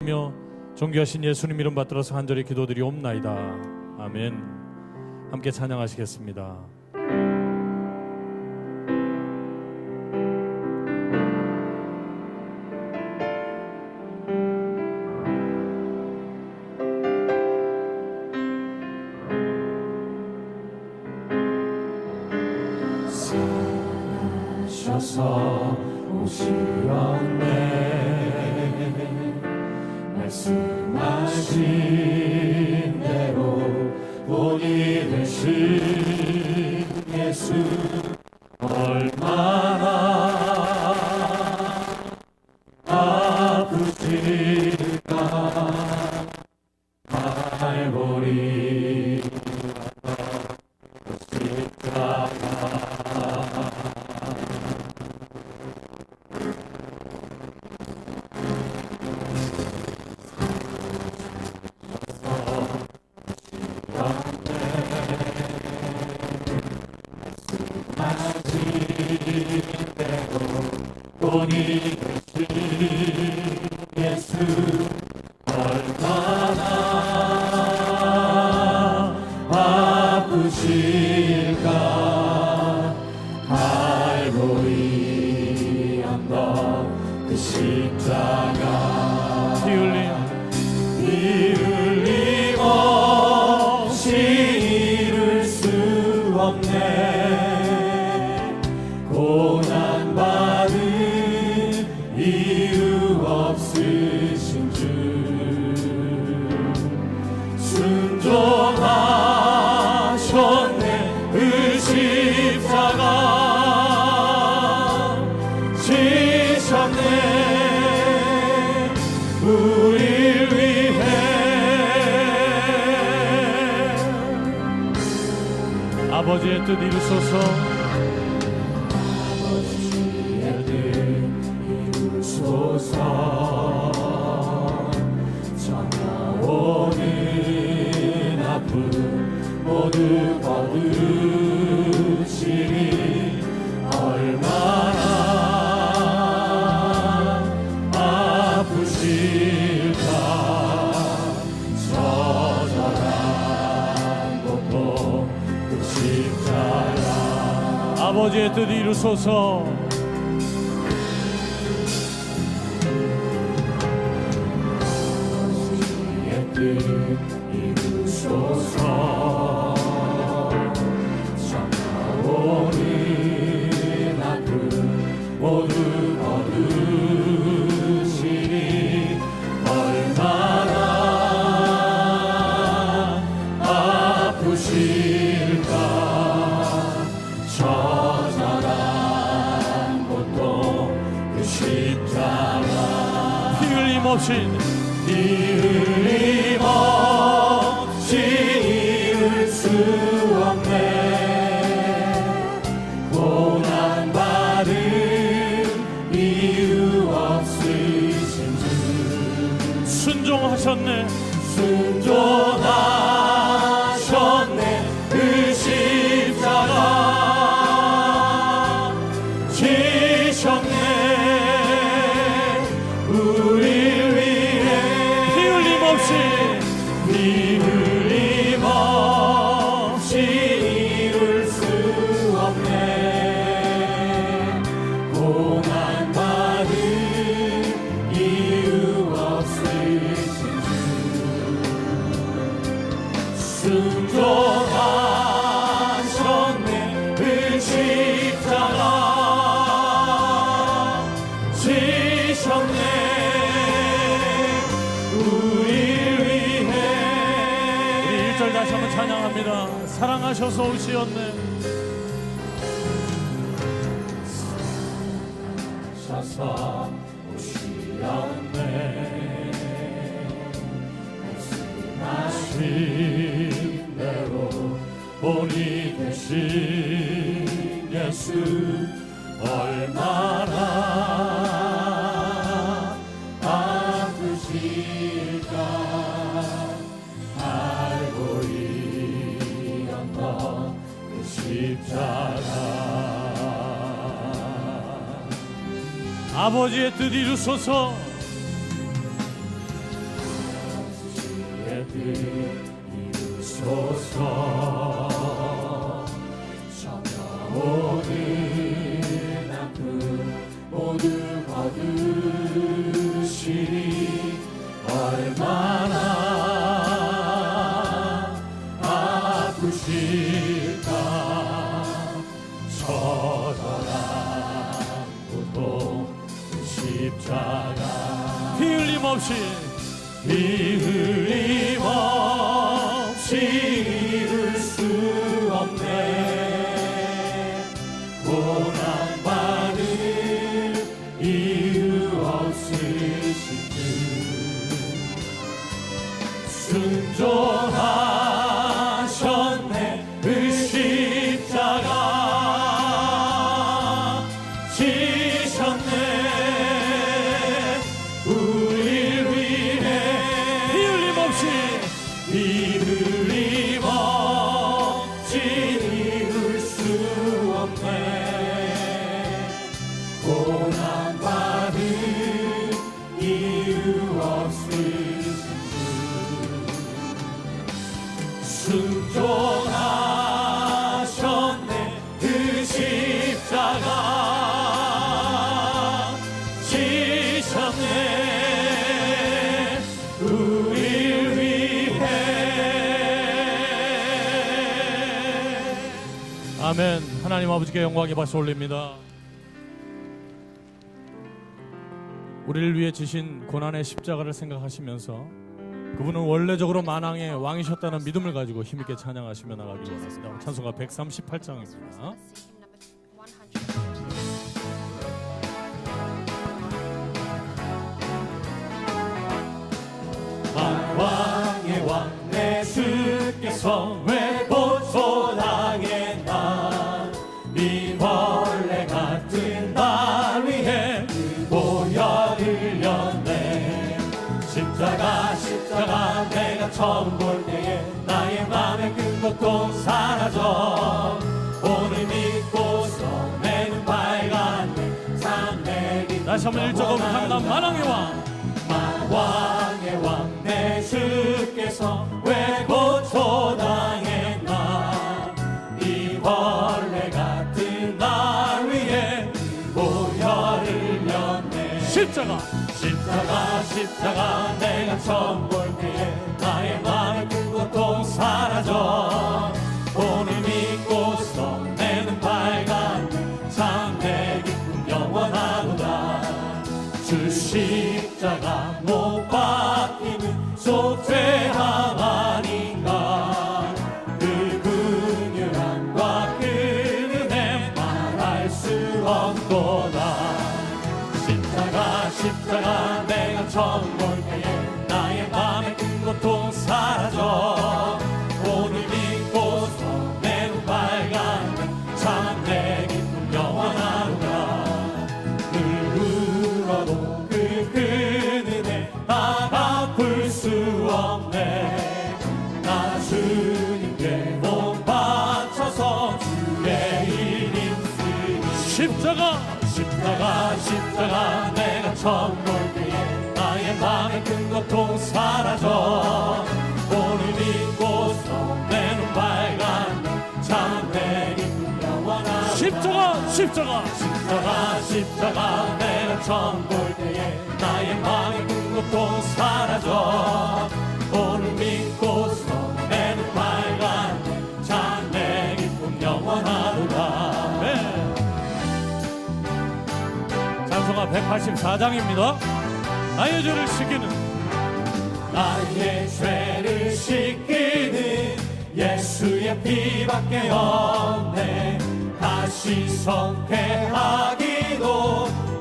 기도하시며 존귀하신 예수님 이름 받들어서 간절히 기도드리옵나이다. 아멘. 함께 찬양하시겠습니다. 사랑하셔서 오시었네. 말씀하신 대로 본이 되신 예수 얼마나 아프실까. 갈보리 십자가 본이 되신 예수 얼마나 아프실까. 갈보리 언덕 그 십자가 피 흘림 없이 이룰 수 없네. 고난받은 이유 없으신 주 순종하셨네. 그 십자가 지셨네. 우릴 위해 아버지의 뜻 이루소서. 아버지의 뜻 이루소서. 전하오는 아픔 모두 거두시니 얼마나 아프실까. 처절한 고통 그 십자가 아버지의 뜻 이루소서. 아버지의 뜻 이루소서. 참아오는 아픔 모두 거두시니 얼마나 아프실까. 처절한 고통 그 십자가 피 흘림 없이 피 흘림 없이 이룰 수 없네. 고난받은 이유 없으신 주 순종하셨네. 순종하셨네. 그 십자가 지셨네. 우릴 위해 피 흘림 없이 피 흘림 없이 이룰 수 없네. 고난받은 이유 없으신 주 순종하셨네. 그 십자가 지셨네. 우릴 위해 우리 1절 다시 한번 찬양합니다. 사랑하셔서 오시었네. 사랑하셔서 오시었네. 말씀하신 대로 본이 되신 예수 얼마나 아프실까. 갈보리 언덕 그 십자가 아버지의 뜻 이루소서. 이루소서. 정여오는 아픔 모두 거두시리. 얼마나 아프실까. 처절한 고통 그 십자가. 피 흘림 없이 피 흘림 없이 이룰 수 없네. 고난받을 이유 없으신 듯 순종하셨네. 그 십자가 지셨네. 우릴 위해 피 흘림 없이 피 흘림 없이 이룰 수 없네. 고난받을 이유 없으신 주 순종하셨네. 그 십자가 지셨네. 우릴 위해. 아멘. 하나님 아버지께 영광의 박수 올립니다. 우리를 위해 지신 고난의 십자가를 생각하시면서 그분은 원래적으로 만왕의 왕이셨다는 믿음을 가지고 힘있게 찬양하시며 나가기 원합니다. 찬송가 138장입니다. 만왕의 왕 내 주께서 왜 고초당했나. 이 벌레 같은 날 위해 그 보혈 흘렸네. 십자가 내가 처음 볼 때에 나의 맘에 큰 고통 사라져. 오늘 믿고서 내 눈 밝았네. 산내기 다시 한번 1절 강남 만왕의 왕. 만왕의 왕 내 주께서 왜 고초당했나. 이 벌레 같은 날 위해 보혈 흘렸네. 십자가 내가 처음 볼 때에 나의 마음의 큰 고통 사라져. 오늘 믿고서 내 눈 밝았네. 참내 기쁨 영원하도다. 주 십자가 못 박히는 속죄함 아닌가. 그 긍휼함과 그 은혜 말할 수 없도다. 십자가 내가 처음 볼 때에 나의 맘에 큰 고통 사라져. 오늘 믿고서 내 눈 밝았네. 참내 기쁨 영원하도다. 늘 울어도 그 은혜 다 갚을 수 없네. 나 주님께 몸 바쳐서 주의 일 힘쓰니. 십자가 내가 처음 볼 때에 나의 맘에 큰 고통 사라져. 오늘 믿고서 내 눈 밝았네. 참내 기쁨 영원하다. 십자가 내가 처음 볼 때에 나의 맘에 큰 고통 사라져. 오늘 믿고서 내 눈 밝았네. 참내 기쁨 영원하도다. 네. 찬송가 184장입니다. 나의 죄를 씻기는 나의 죄를 씻기는 예수의 피밖에 없네. 다시 성쾌하기도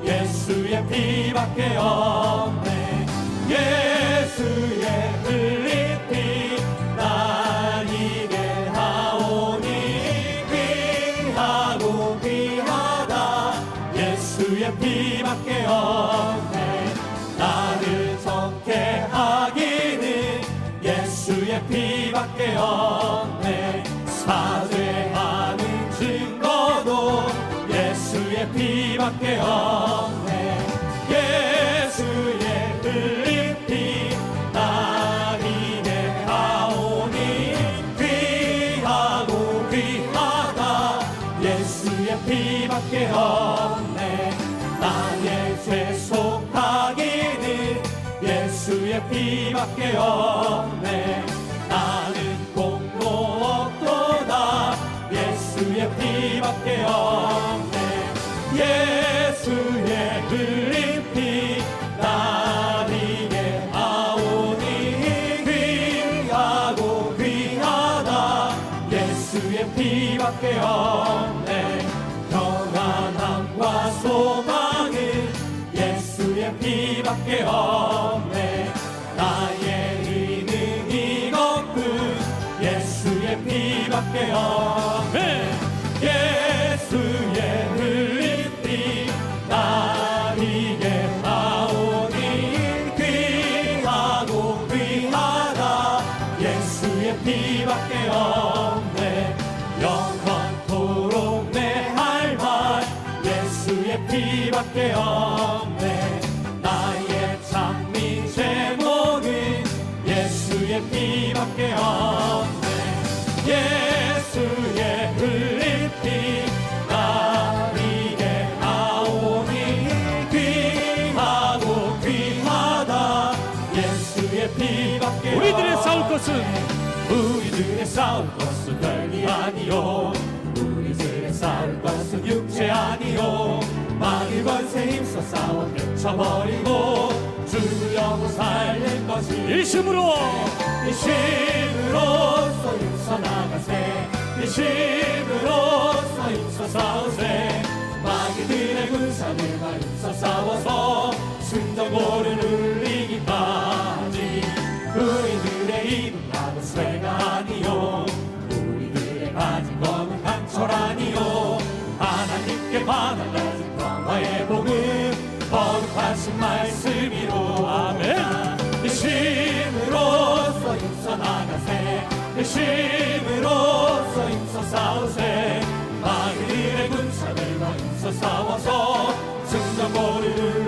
예수의 피밖에 없네. 예수의 흘린 피 날 이게 하오니 귀하고 귀하다. 예수의 피밖에 없네. 나를 정케하기는 예수의 피밖에 없네. 사죄하는 증거도 예수의 피밖에 없네. 예수의 흘린 피 날 이게 하오니 피밖에 없네. 나의 죄 속하기는 예수의 피밖에 없네. 나는 공로 없도다 예수의 피밖에 없네. 예수의 흘린 피 나에게 나오니 귀하고 귀하다 예수의 피밖에 없네. 평안함과 소망은 예수의 피밖에 없네. 나의 의는 이것뿐 예수의 피밖에 없네. 예수의 흘린 피 나에게 나오니 귀하고 귀하다 예수의 피밖에 없네. 영원토록 내 할 말 예수의 피밖에 없네. 나의 장미 제목은 예수의 피밖에 없네. 예수의 흘린 피 나에게 나오니 귀하고 귀하다 예수의 피밖에 우리들의 싸울 것은 우리들의 싸울 것은 별이 아니요. 우리들의 싸울 것은 육체 아니요. 마귀 권세 힘써 싸워 깨쳐버리고 죽으려고 살릴 것이 일심으로 일심으로써 힘써 나가세. 일심으로써 힘써 싸우세. 마귀들의 군사들과 힘써 싸워서 승전고를 울리기까지. 우리들의 이름 나는 쇠가 아니요. 우리들의 가진 검은 강철 아니요. 하나님께 받아가진 광화의 복음 거룩하신 말씀이로. 아멘. 일심으로써 힘써 나가세. 일심으로써 힘써 싸우세. 마귀들의 군사들과 힘써 싸워서 승전고를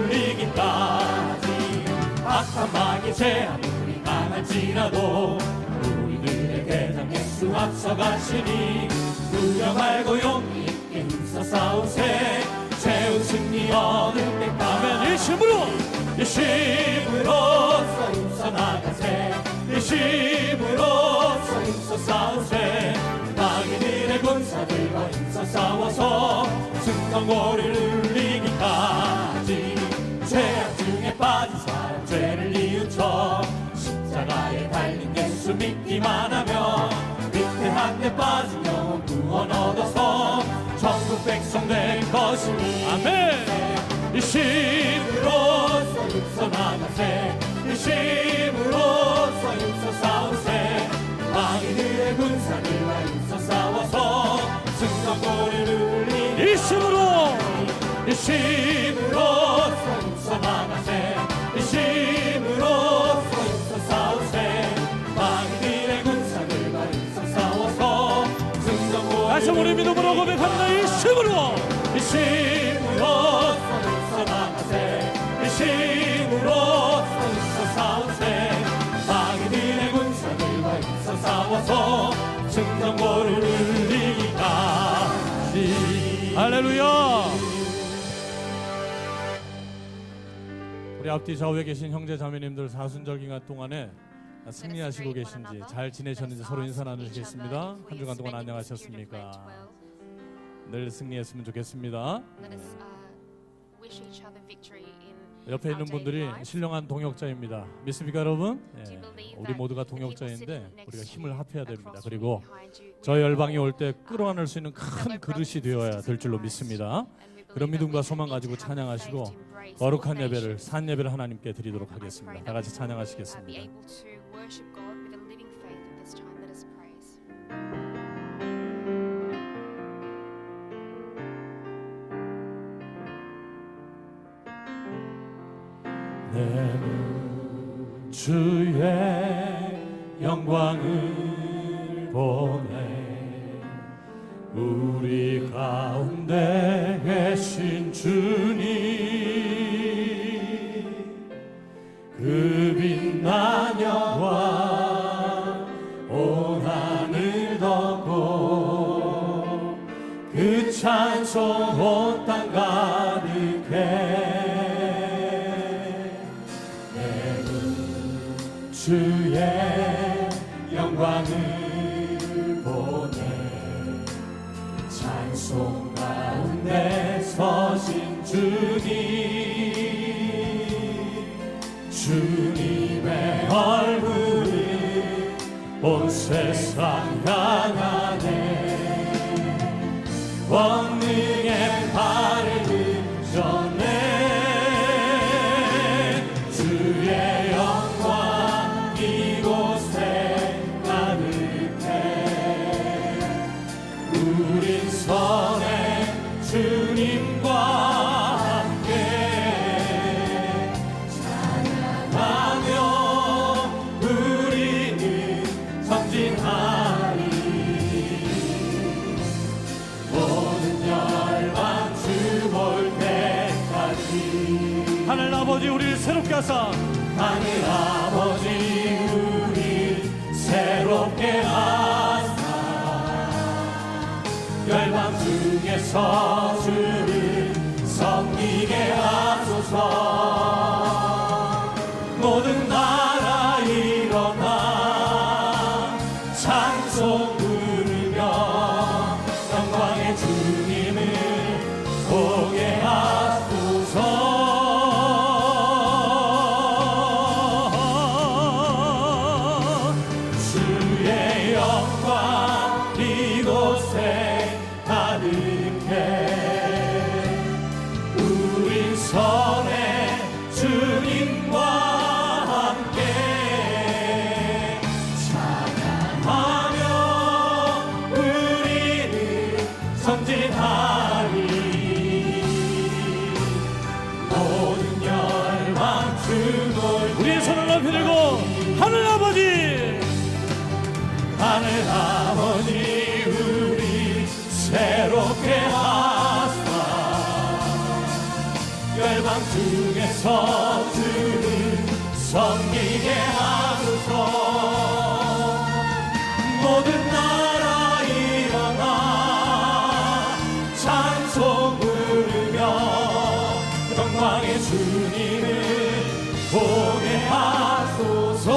울리기까지. 악한 마귀 제압이 강할지라도 우리들의 대장 예수 앞서가시니 두려워 말고 용기 있게 힘써 싸우세. 최후 승리 얻을 때까지. 아멘. 일심으로 일심으로써 힘써 나가세. 일심으로써 힘써 싸우세. 마귀들의 군사들과 힘써 싸워서 승전고를 울리기까지. 죄악 중에 빠진 사람 죄를 뉘우쳐 십자가에 달린 예수 믿기만 하면 위태한데 빠진 영혼 구원 얻어서 천국 백성 될 것이니. 아멘. 일심으로써 힘써 나가세. 일심으로써 힘써 싸우세. 마귀들의 군사들과 힘써 싸워서 승전고를 울리니. 일심으로 일심으로써 힘써 나가세. 일심으로써 힘써 싸우세. 마귀들의 군사들과 힘써 싸워서 승전고를 다시 우리 믿음으로 고백합니다. 일심으로 일심으로써 힘써 나가세. 일심으로써 힘써 싸우세. 마귀들의 군사들과 힘써 싸워서 승전고를 울리기까지. 할렐루야. 우리 앞뒤 좌우에 계신 형제 자매님들 사순절 기간 동안에 승리하시고 계신지 잘 지내셨는지 서로 인사 나누시겠습니다. 한 주간 동안 안녕하셨습니까? 늘 승리했으면 좋겠습니다. 옆에 있는 분들이 신령한 동역자입니다. 믿습니까 여러분? 예, 우리 모두가 동역자인데 우리가 힘을 합해야 됩니다. 그리고 저 열방이 올 때 끌어안을 수 있는 큰 그릇이 되어야 될 줄로 믿습니다. 그런 믿음과 소망 가지고 찬양하시고 거룩한 예배를 산 예배를 하나님께 드리도록 하겠습니다. 다 같이 찬양하시겠습니다. 내는 주의 영광을 보내. 우리 가운데 계신 주님, 그 빛난 영광 온 하늘 덮고 그 찬송 온 주의 영광을 보내 찬송 가운데 서신 주님의 얼굴을 온 세상 향하네 원능의 발을 전해 주의 영광 이곳에 가득해 우린 선해 주님과 함께 찬양하며 우리는 전진하리 모든 열방 주 볼 때까지 하늘 아버지 우리를 새롭게 하사 하늘 아버지 우리 새롭게 하사 열방 중에서 주를 섬기게 하소서 모든 나라 일어나 찬송 부르며 영광의 주님을 보게 하소서 주의 영광 이곳에 가득해 우린 선해 주님과 함께 찬양하며 우리는 전진하리 모든 열방 주볼 우리의 손을 높이 들고 하늘 아버지 우리 새롭게 하사 열방 중에서 주를 섬기게 하소서 모든 나라 일어나 찬송 부르며 영광의 주님을 보게 하소서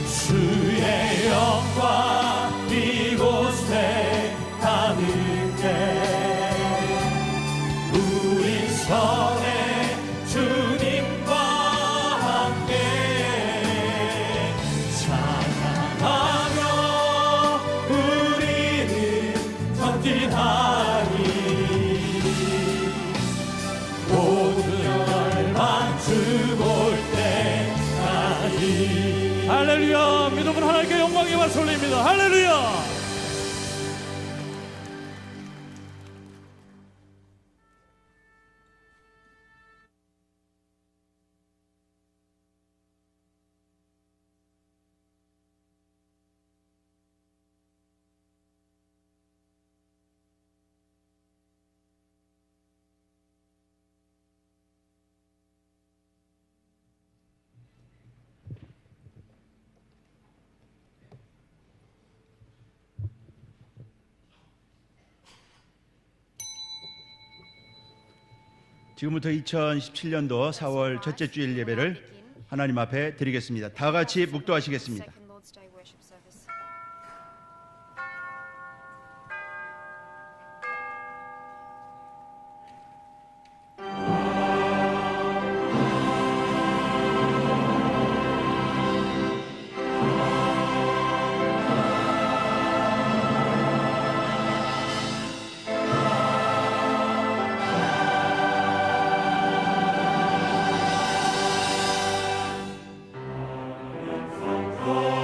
주의 영광 이곳에 가득해 우린 선해 주님과 함께 찬양하며 우리는 전진하리 모든 열방 주 볼 때까지 할렐루야 믿음은 하나님께 영광의 말씀 올립니다 할렐루야 지금부터 2017년도 4월 첫째 주일 예배를 하나님 앞에 드리겠습니다. 다 같이 묵도하시겠습니다. 오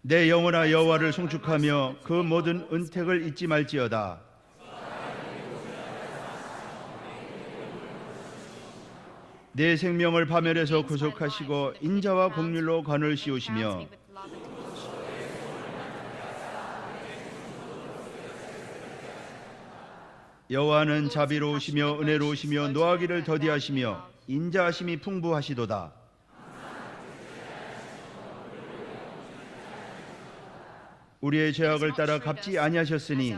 내 영혼아 여호와를 송축하며 그 모든 은택을 잊지 말지어다. 내 생명을 파멸해서 구속하시고 인자와 긍휼로 관을 씌우시며 여호와는 자비로우시며 은혜로우시며 노하기를 더디하시며 인자하심이 풍부하시도다. 우리의 죄악을 따라 갚지 아니하셨으니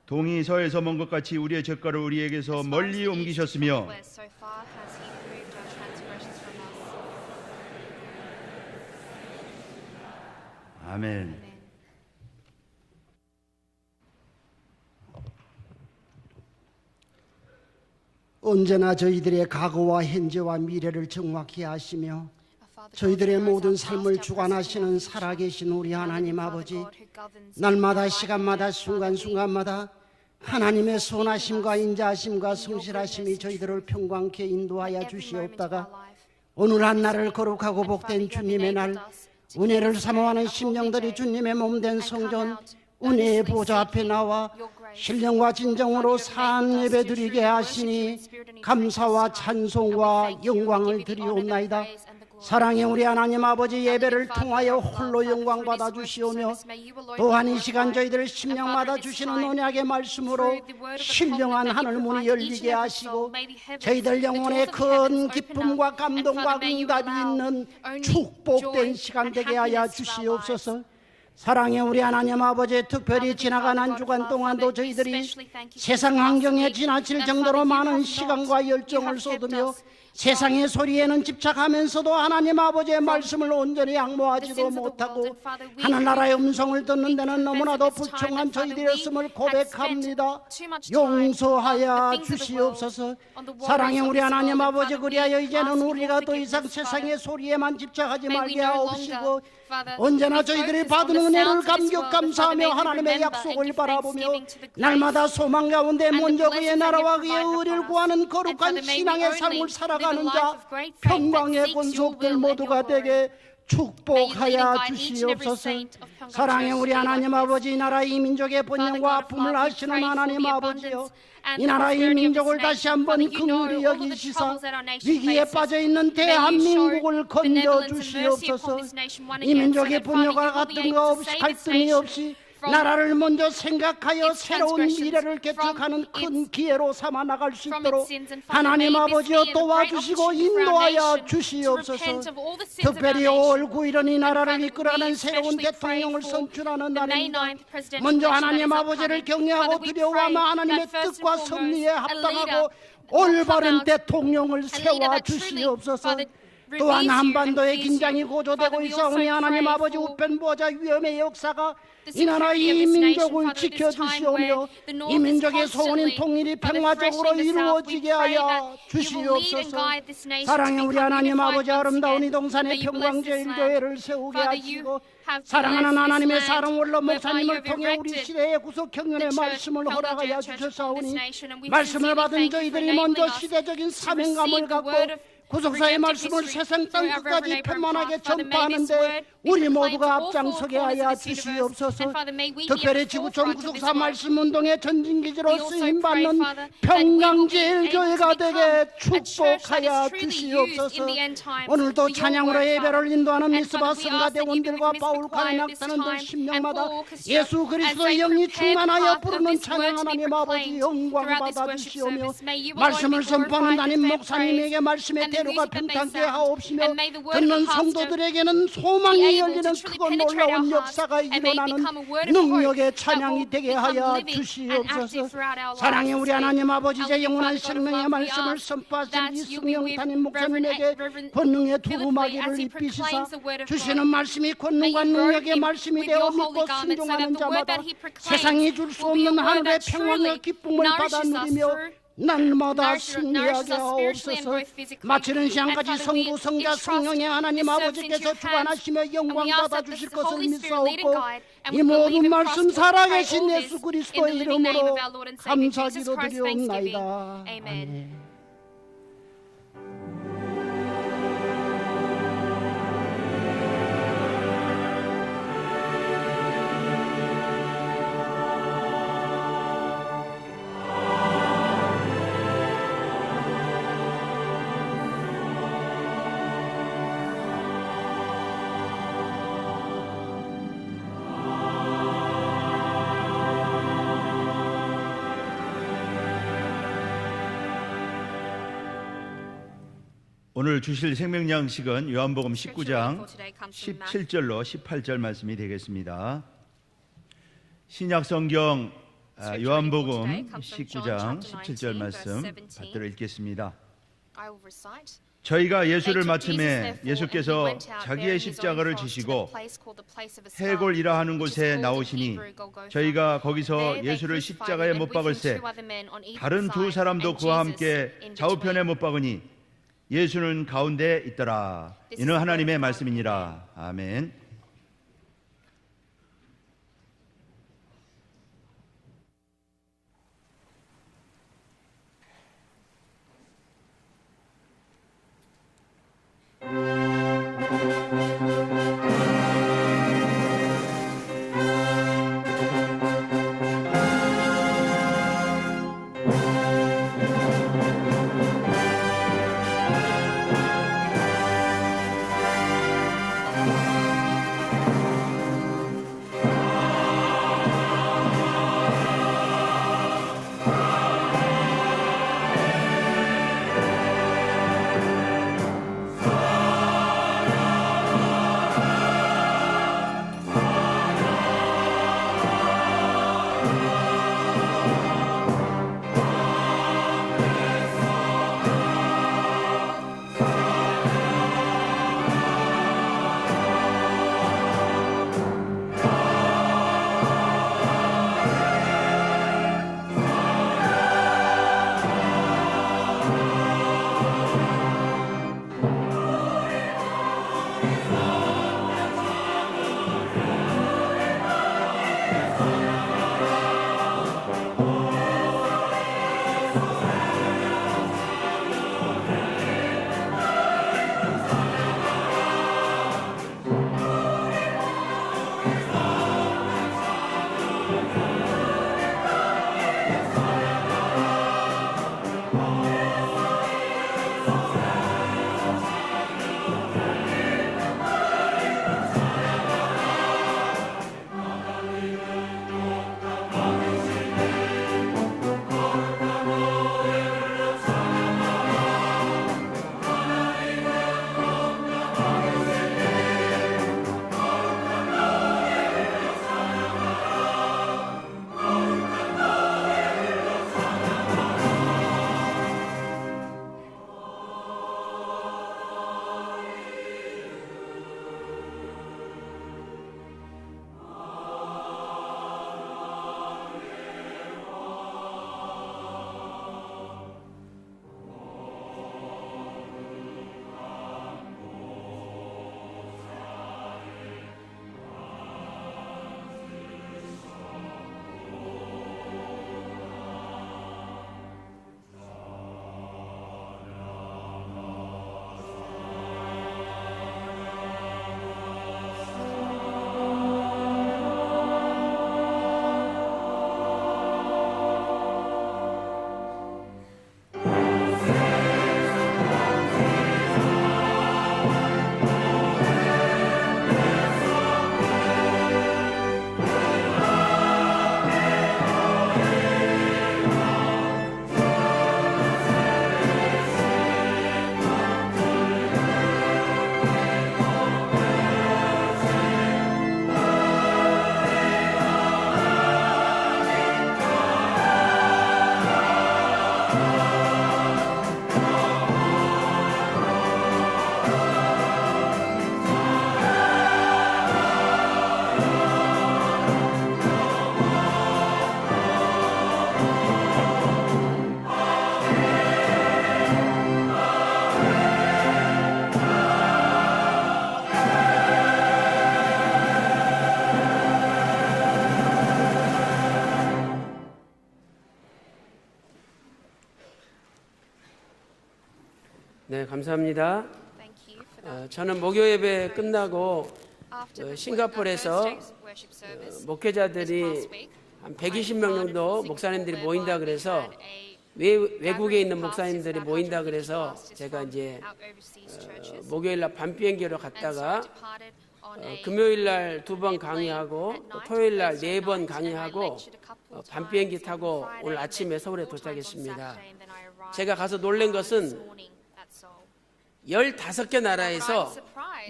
동이 서에서 먼 것 같이 우리의 죄가를 우리에게서 멀리 옮기셨으며 아멘. 언제나 저희들의 과거와 현재와 미래를 정확히 하시며 저희들의 모든 삶을 주관하시는 살아계신 우리 하나님 아버지, 날마다 시간마다 순간순간마다 하나님의 선하심과 인자하심과 성실하심이 저희들을 평강케 인도하여 주시옵다가 오늘 한날을 거룩하고 복된 주님의 날, 은혜를 사모하는 심령들이 주님의 몸된 성전 은혜의 보좌 앞에 나와 신령과 진정으로 산 예배 드리게 하시니 감사와 찬송과 영광을 드리옵나이다. 사랑의 우리 하나님 아버지, 예배를 통하여 홀로 영광 받아 주시오며 또한 이 시간 저희들 심령마다 주시는 언약의 말씀으로 신령한 하늘 문이 열리게 하시고 저희들 영혼에 큰 기쁨과 감동과 응답이 있는 축복된 시간 되게 하여 주시옵소서. 사랑의 우리 하나님 아버지, 특별히 지나간 한 주간 동안도 저희들이 세상 환경에 지나칠 정도로 많은 시간과 열정을 쏟으며 세상의 소리에는 집착하면서도 하나님 아버지의 말씀을 온전히 양모하지도 못하고 하늘나라의 음성을 듣는 데는 너무나도 불충한 저희들이었음을 고백합니다. 용서하여 주시옵소서. 사랑의 우리 하나님 아버지, 그리하여 이제는 우리가 더 이상 세상의 소리에만 집착하지 말게 하옵시고 언제나 저희들이 받은 은혜를 감격 감사하며 하나님의 약속을 바라보며 날마다 소망 가운데 먼저 그의 나라와 그의 의를 구하는 거룩한 신앙의 삶을 살아가는 자 평강의 권속들 모두가 되게 축복하여 주시옵소서. 사랑의 우리 하나님 아버지, 이 나라 이 민족의 번영과 아픔을 아시는 하나님 아버지여, 이 나라 이 민족을 다시 한번 긍휼히 여기시사 위기에 빠져있는 대한민국을 건져주시옵소서. 이 민족의 분노가 같은 거 없이 갈등이 없이 나라를 먼저 생각하여 새로운 미래를 개척하는 큰 기회로 삼아 나갈 수 있도록 하나님 아버지여 도와주시고 인도하여 주시옵소서. 특별히 5월 9일은 이 나라를 이끌어가는 새로운 대통령을 선출하는 날입니다. 먼저 하나님 아버지를 경외하고 두려워하며 하나님의 뜻과 섭리에 합당하고 올바른 대통령을 세워 주시옵소서. 또한 한반도의 긴장이 고조되고 있사오니 하나님 아버지, 우편 보좌 위험의 역사가 이 나라 이 민족을 지켜주시오며 이 민족의 소원인 통일이 평화적으로 이루어지게 하여 주시옵소서. 사랑의 우리 하나님 아버지, 아름다운 이 동산의 평강제일교회를 세우게 하시고 사랑하는 하나님의 사랑 원로 목사님을 통해 우리 시대의 구속경륜의 말씀을 허락하여 주셨사오니 말씀을 받은 저희들이 먼저 시대적인 사명감을 갖고 구속사의 말씀을 세상 땅 끝까지 편만하게 전파하는데 우리 모두가 앞장서게 하여 주시옵소서. 특별히 지구촌 구속사 말씀 운동의 전진기지로 쓰임받는 평강제일교회가 되게 축복하여 주시옵소서. 오늘도 찬양으로 예배를 인도하는 미스바 성가대원들과 바울카의 낙타는들 심령마다 예수 그리스도의 영이 충만하여 부르는 찬양 하나님 아버지 영광 받아 주시오며 말씀을 선포하는 담임 목사님에게 말씀의 대로가 평탄케 하옵시며 듣는 성도들에게는 소망이 열리는 크고 놀라운 역사가 일어나는 능력의 찬양이 되게 하여 주시옵소서. 사랑의 우리 하나님 아버지, 제 영원한 생명의 말씀을 선포하신 이승영 담임 목사님에게 권능의 두루마기를 입히시사 주시는 말씀이 권능과 능력의 말씀이 되어 믿고 순종하는 자마다 세상이 줄 수 없는 하늘의 평강과 기쁨을 받아 누리며 날마다 승리하게 하옵소서. 마치는 시간까지 성부 성자 성령의 하나님 아버지께서 주관하시며 영광 받아주실 것을 믿사옵고 이 모든 말씀 살아계신 예수 그리스도의 이름으로 감사기도 드리옵나이다. 아멘. 오늘 주실 생명 양식은 요한복음 19장 17절로 18절 말씀이 되겠습니다. 신약 성경 요한복음 19장 17절 말씀 받들어 읽겠습니다. 저희가 예수를 마침에 예수께서 자기의 십자가를 지시고 해골이라 하는 곳에 나오시니 저희가 거기서 예수를 십자가에 못 박을새 다른 두 사람도 그와 함께 좌우편에 못 박으니 예수는 가운데 있더라. 이는 하나님의 말씀이니라. 아멘. 네, 감사합니다. 저는 목요 예배 끝나고 싱가포르에서 목회자들이 한 120명 정도 목사님들이 모인다 그래서 외국에 있는 목사님들이 모인다 그래서 제가 이제 목요일 날 밤 비행기로 갔다가 금요일 날 2번 강의하고 또 토요일 날 4번 강의하고 밤 비행기 타고 오늘 아침에 서울에 도착했습니다. 제가 가서 놀란 것은 15개 나라에서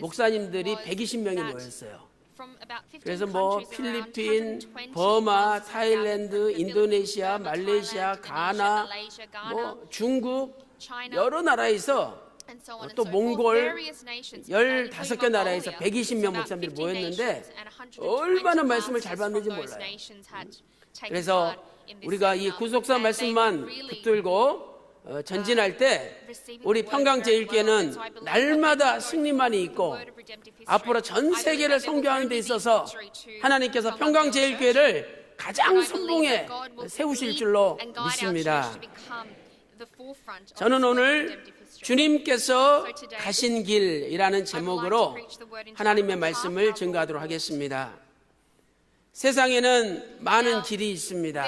목사님들이 120명이 모였어요. 그래서 뭐 필리핀, 버마, 타일랜드, 인도네시아, 말레이시아, 가나, 뭐 중국 여러 나라에서 또 몽골 15개 나라에서 120명 목사님들이 모였는데 얼마나 말씀을 잘 받는지 몰라요. 그래서 우리가 이 구속사 말씀만 붙들고 전진할 때 우리 평강제일교회는 날마다 승리만이 있고 앞으로 전 세계를 선교하는 데 있어서 하나님께서 평강제일교회를 가장 선봉에 세우실 줄로 믿습니다. 저는 오늘 주님께서 가신 길이라는 제목으로 하나님의 말씀을 증거하도록 하겠습니다. 세상에는 많은 길이 있습니다.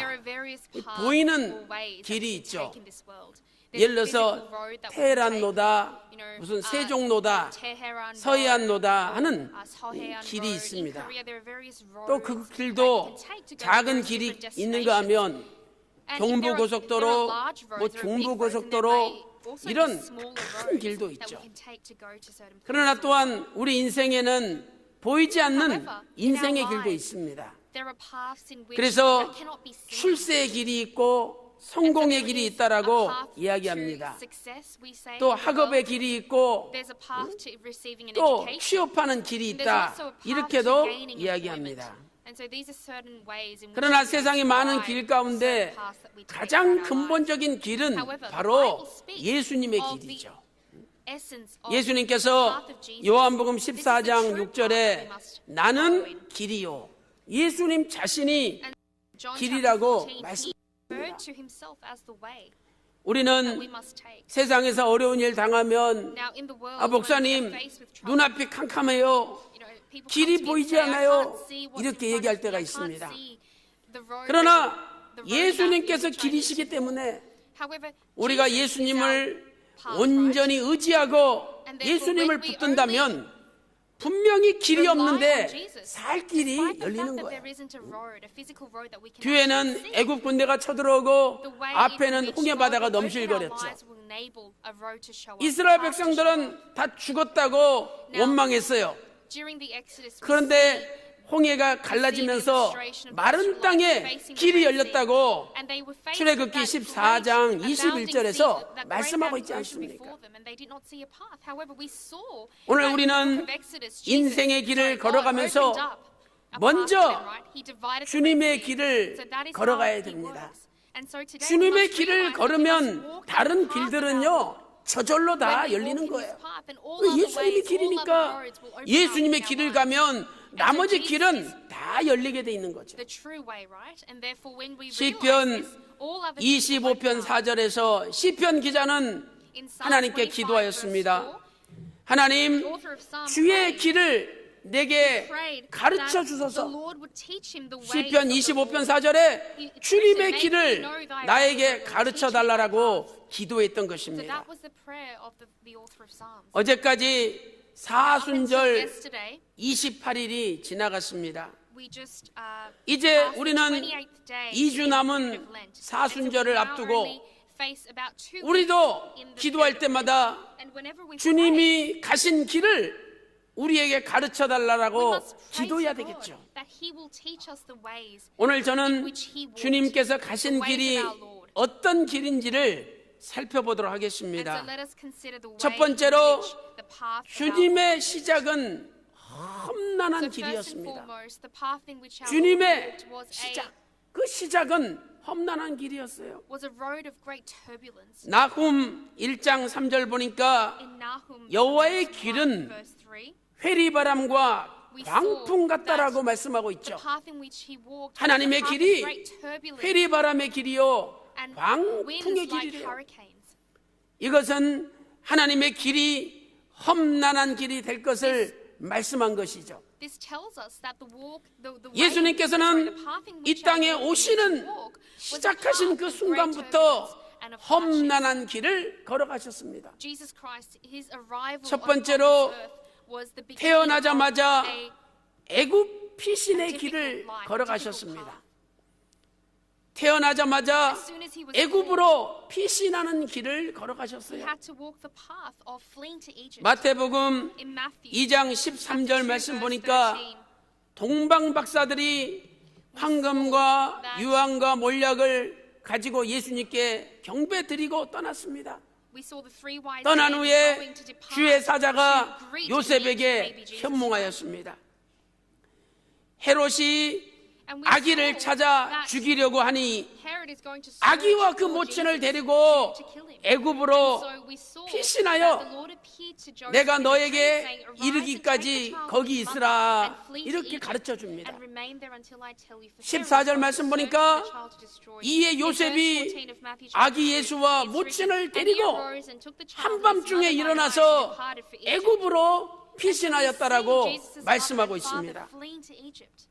보이는 길이 있죠. 예를 들어서 테헤란로다, 무슨 세종로다, 서해안로다 하는 길이 있습니다. 또 그 길도 작은 길이 있는가 하면 경부고속도로, 뭐 중부고속도로 이런 큰 길도 있죠. 그러나 또한 우리 인생에는 보이지 않는 인생의 길도 있습니다. 그래서 출세의 길이 있고 성공의 길이 있다라고 이야기합니다. 또 학업의 길이 있고 또 취업하는 길이 있다 이렇게도 이야기합니다. 그러나 세상의 많은 길 가운데 가장 근본적인 길은 바로 예수님의 길이죠. 예수님께서 요한복음 14장 6절에 나는 길이요, 예수님 자신이 길이라고 말씀합니다. 우리는 세상에서 어려운 일 당하면 목사님 눈앞이 캄캄해요, 길이 보이지 않아요 이렇게 얘기할 때가 있습니다. 그러나 예수님께서 길이시기 때문에 우리가 예수님을 온전히 의지하고 예수님을 붙든다면 분명히 길이 없는데 살 길이 열리는 거예요. 뒤에는 애굽 군대가 쳐들어오고 앞에는 홍해바다가 넘실거렸죠. 이스라엘 백성들은 다 죽었다고 원망했어요. 그런데 홍해가 갈라지면서 마른 땅에 길이 열렸다고 출애굽기 14장 21절에서 말씀하고 있지 않습니까? 오늘 우리는 인생의 길을 걸어가면서 먼저 주님의 길을 걸어가야 됩니다. 주님의 길을 걸으면 다른 길들은요 저절로 다 열리는 거예요. 예수님의 길이니까 예수님의 길을 가면 나머지 길은 다 열리게 돼 있는 거죠. 시편 25편 4절에서 시편 기자는 하나님께 기도하였습니다. 하나님, 주의 길을 내게 가르쳐 주소서. 시편 25편 4절에 주님의 길을 나에게 가르쳐 달라고 기도했던 것입니다. 어제까지 사순절 28일이 지나갔습니다. 이제 우리는 2주 남은 사순절을 앞두고 우리도 기도할 때마다 주님이 가신 길을 우리에게 가르쳐 달라고 기도해야 되겠죠. 오늘 저는 주님께서 가신 길이 어떤 길인지를 살펴보도록 하겠습니다. 첫 번째로 주님의 시작은 험난한 길이었습니다. 주님의 시작, 그 시작은 험난한 길이었어요. 나훔 1장 3절 보니까 여호와의 길은 회리바람과 광풍 같다라고 말씀하고 있죠. 하나님의 길이 회리바람의 길이요 광풍의 길이래요. 이것은 하나님의 길이 험난한 길이 될 것을 말씀한 것이죠. 예수님께서는 이 땅에 오시는 시작하신 그 순간부터 험난한 길을 걸어가셨습니다. 첫 번째로 태어나자마자 애굽 피신의 길을 걸어가셨습니다. 태어나자마자 As soon as he was born, 애굽으로 피신하는 길을 he 걸어가셨어요. had to walk the path of fleeing to Egypt. 마태복음 In Matthew 2장 chapter 13절 2, 말씀 verse 보니까 13, 동방 박사들이 황금과 유황과 몰약을 가지고 예수님께 경배 드리고 떠났습니다. we saw the three wise 떠난 men 후에 going to depart 주의 사자가 to greet 요셉에게 baby Jesus. 현몽하였습니다. 헤롯이 And we 아기를 saw 찾아 that 죽이려고 하니 Herod is going to search 아기와 그 for 모친을 Jesus 데리고 to kill him. 애굽으로 And so we saw 피신하여 that the Lord appeared to Joseph 내가 in a dream, 너에게 saying, "Arise and take 이르기까지 the child 거기 and his 있으라." mother and flee to 이렇게 Egypt 가르쳐 줍니다. and remain there until I tell you." For 14절 Herod was 말씀 searching 보니까 for the child to destroy him. 이에 In verse 요셉이 14 of Matthew chapter 아기 2, 예수와 it's written, 모친을 "And he 데리고 arose and took the child and his 한밤중에 mother by night and 일어나서 departed for Egypt." 애굽으로 피신하였다라고 And so we see Jesus' 말씀하고 mother and father 있습니다. fleeing to Egypt.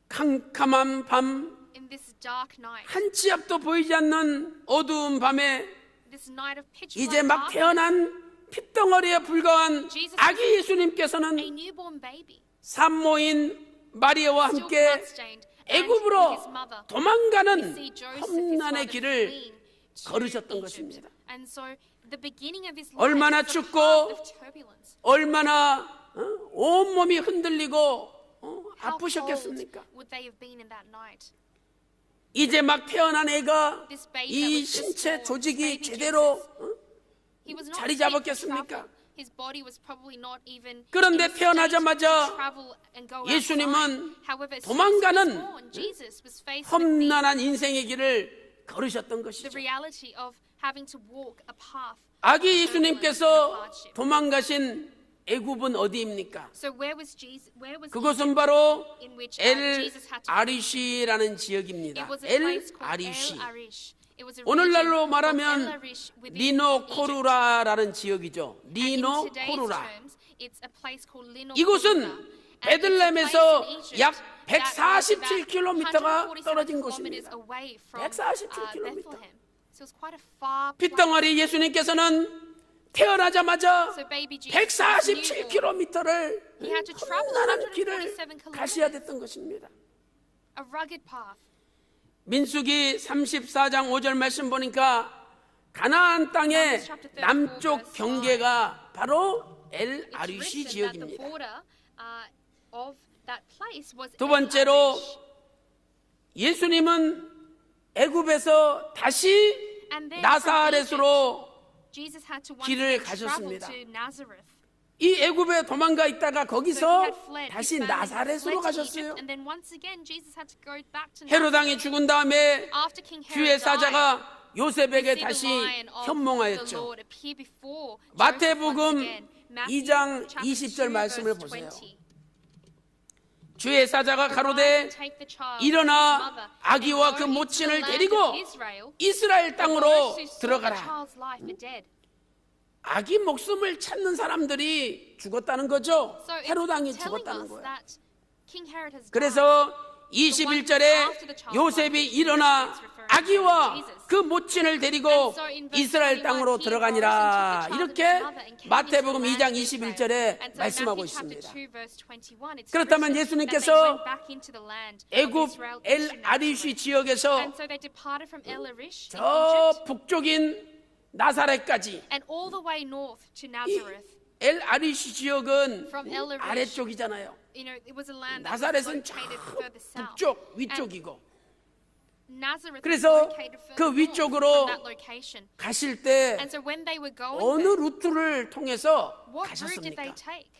캄캄한 밤, In this dark night, 한 치 앞도 보이지 않는 어두운 밤에 this night of pitch 이제 black 막 darkness, 태어난 핏덩어리에 불과한 아기 a 예수님께서는 newborn baby, 산모인 마리아와 still 함께 bloodstained, and with 애굽으로 his mother, we 도망가는 see Joseph, his 험난의 father, 길을 fleeing to 걸으셨던 Egypt. 것입니다. And so the beginning of his life 얼마나 was a 춥고 path of turbulence. 얼마나 온몸이 흔들리고 How 아프셨겠습니까? cold would they have been in that night? 이제 막 태어난 애가 This baby that 이 was just 신체 born, 조직이 baby 제대로 Jesus, he was not 자리 fit to 잡았겠습니까? travel. His body was probably not even 그런데 in a state 태어나자마자 to travel and go 예수님은 outside. However, as soon as he was 도망가는 born, Jesus was faced with the 험난한 인생의 길을 걸으셨던 the 것이죠. reality of having to walk a path. 아기 of turbulence and 예수님께서 hardship. 도망가신 애굽은 어디입니까? So where was Jesus? Where was 그것은 Egypt 바로 in which 엘 Jesus had to 아리시라는 It 지역입니다. was a 엘 place called 아리시. El Arish. It was a 오늘날로 region called El 말하면 Arish within 리노 Egypt. 코루라라는 지역이죠. And in 리노 today's 코루라. terms, it's a place called Lino 이곳은 Koura. And it's a 베들레헴에서 place in Egypt 약 that is about 147km가 147 떨어진 kilometers 곳입니다. away from 147km. Bethlehem. So it's quite a far place. 핏덩어리 예수님께서는 태어나자마자 So baby Jesus was newborn. 147km를 He had to travel 험난한 길을 147 가셔야 kilometers. 됐던 것입니다. A rugged path. 민수기 34장 5절 말씀 보니까 가나안 땅의 남쪽 경계가 바로 엘 It's 아리시 written that the 지역입니다. border of that place was 두 El 번째로 Arish. 예수님은 애굽에서 다시 And then from 나사렛으로 Jesus had to once 길을 again travel 가셨습니다. to Nazareth. 이 애굽에 도망가 있다가 So he 거기서 had fled. 다시 His family had 나사렛으로 fled to 가셨어요. Egypt, and then once again Jesus had to go back to 헤로당이 Nazareth. 죽은 다음에 After King 주의 Herod died, 사자가 we 요셉에게 see 다시 the lion of the 현몽하였죠. Lord appear before Joseph once 마태복음 again. Matthew 2장 chapter 20절 2, 말씀을 verse 보세요. 20. 주의 사자가 가로되 Arise and take the child and his 일어나 mother, 아기와 and 그 go into the 모친을 land 데리고 of Israel, 이스라엘 for 땅으로 those who sought the 들어가라. child's life are dead. 아기 목숨을 찾는 사람들이 죽었다는 거죠. So it's 헤로당이 telling 죽었다는 us 거예요. that King Herod has died. 그래서 21절에 요셉이 일어나 아기와 그 모친을 데리고 이스라엘 땅으로 들어가니라. 이렇게 마태복음 2장 21절에 말씀하고 있습니다. 그렇다면 예수님께서 애굽 엘 아리시 지역에서 저 북쪽인 나사렛까지, and all the way north to Nazareth. 엘 아리시 지역은 From El Arish, 아래쪽이잖아요. you know, it was a land that was 나사렛은 저 located further south. 북쪽 위쪽이고, Nazareth was 그래서 located further 그 north 위쪽으로 from that location. 가실 때 And so when they were going 어느 there, 루트를 통해서 what route did they 가셨습니까? take?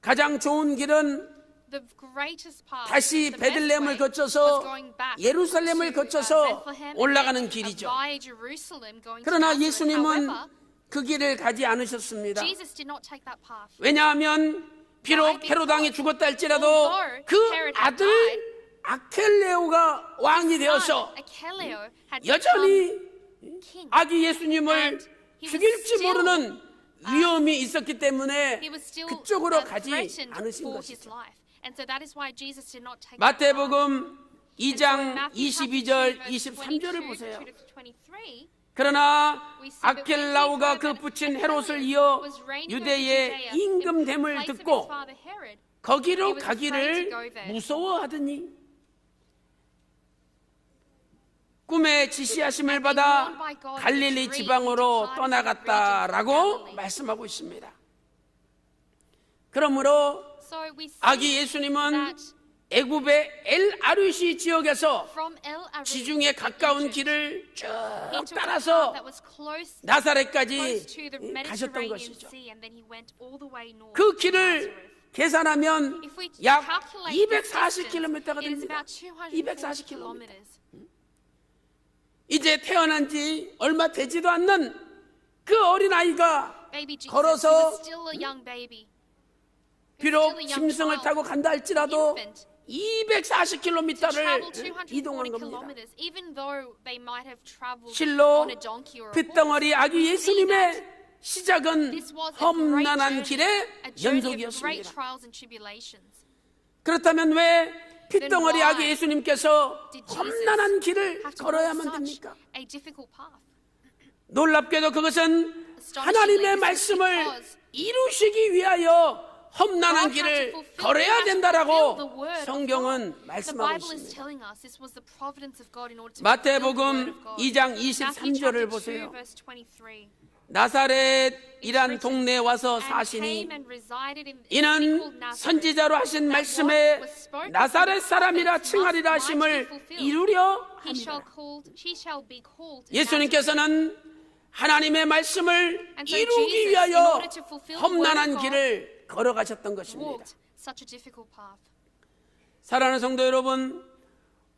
가장 좋은 길은 The greatest part, 다시 the best 베들레헴을 way, 거쳐서 was going back 예루살렘을 to, 거쳐서 Bethlehem 올라가는 and 길이죠. via Jerusalem going to 그러나 Nazareth. 예수님은 However, 그 길을 가지 않으셨습니다. Jesus did not take that path. 왜냐하면 비록 헤로당이 죽었다 할지라도 그 아들 아켈레오가 왕이 되어서 Son, Achelleo, had 여전히 become king. 아기 예수님을 And he was 죽일지 still, 모르는 위험이 있었기 때문에 He was still 그쪽으로 가지 threatened 않으신 for his 것이죠. life. And so that is why Jesus did not take that path. 마태복음 And so in 2장 Matthew chapter 22절 2, verse 23절을 22 보세요. to 23, 그러나 we see that 아켈라오가 그 when 부친 Achilles 헤롯을 이어 was reigned over 유대의 Judea in 임금됨을 place of his 듣고 father Herod, he 거기로 was afraid 가기를 to go there. 무서워하더니 꿈의 지시하심을 받아 갈릴리 지방으로 떠나갔다라고 말씀하고 있습니다. 그러므로 So we see 아기 예수님은 that 애굽의 엘 아루시 지역에서 from El Arish 지중해 가까운 길을 쭉 he took a path 따라서 that was close to 나사렛까지 the 가셨던 Mediterranean 것이죠. Sea, and then he went all the way north 그 to 길을 Nazareth. 계산하면 If we 약 calculate this 240km가 distance, it is 됩니다. about 240 240km. kilometers. 이제 태어난 지 얼마 되지도 않는 그 어린아이가 Baby Jesus, 걸어서 he was still a young baby. He was 비록 still a young 짐승을 child. 타고 간다 할지라도 Infant. 240km를 travel 이동한 240 겁니다. kilometers, even though they might have traveled 실로 on a donkey or a 핏덩어리 아기 horse. We see that 예수님의 시작은 this was a great 험난한 journey, 길의 a journey of great 연속이었습니다. trials and tribulations. 그렇다면 왜 핏덩어리 why 아기 예수님께서 Did Jesus 험난한 길을 have to walk 걸어야만 such 됩니까? a difficult path? 놀랍게도 그것은 하나님의 말씀을 이루시기 위하여 험난한 길을 걸어야 된다라고 성경은 The 말씀하고 Bible is 있습니다. telling us this was the providence of God in order to fulfill the word 마태복음 of God. 2장 Matthew 23절을 chapter 2 보세요. verse 23. 나사렛이란 동네에 와서 And 사시니 came and resided in a city 이는 called Nazareth. 선지자로 하신 말씀에 나사렛 사람이라 칭하리라 하심을 이루려 He shall 합니다. be called Nazareth. 예수님께서는 하나님의 말씀을 And so 이루기 Jesus, 위하여 in order to fulfill the word 험난한 of God, 길을 걸어가셨던 것입니다. walked such a difficult path. 사랑하는 성도 여러분,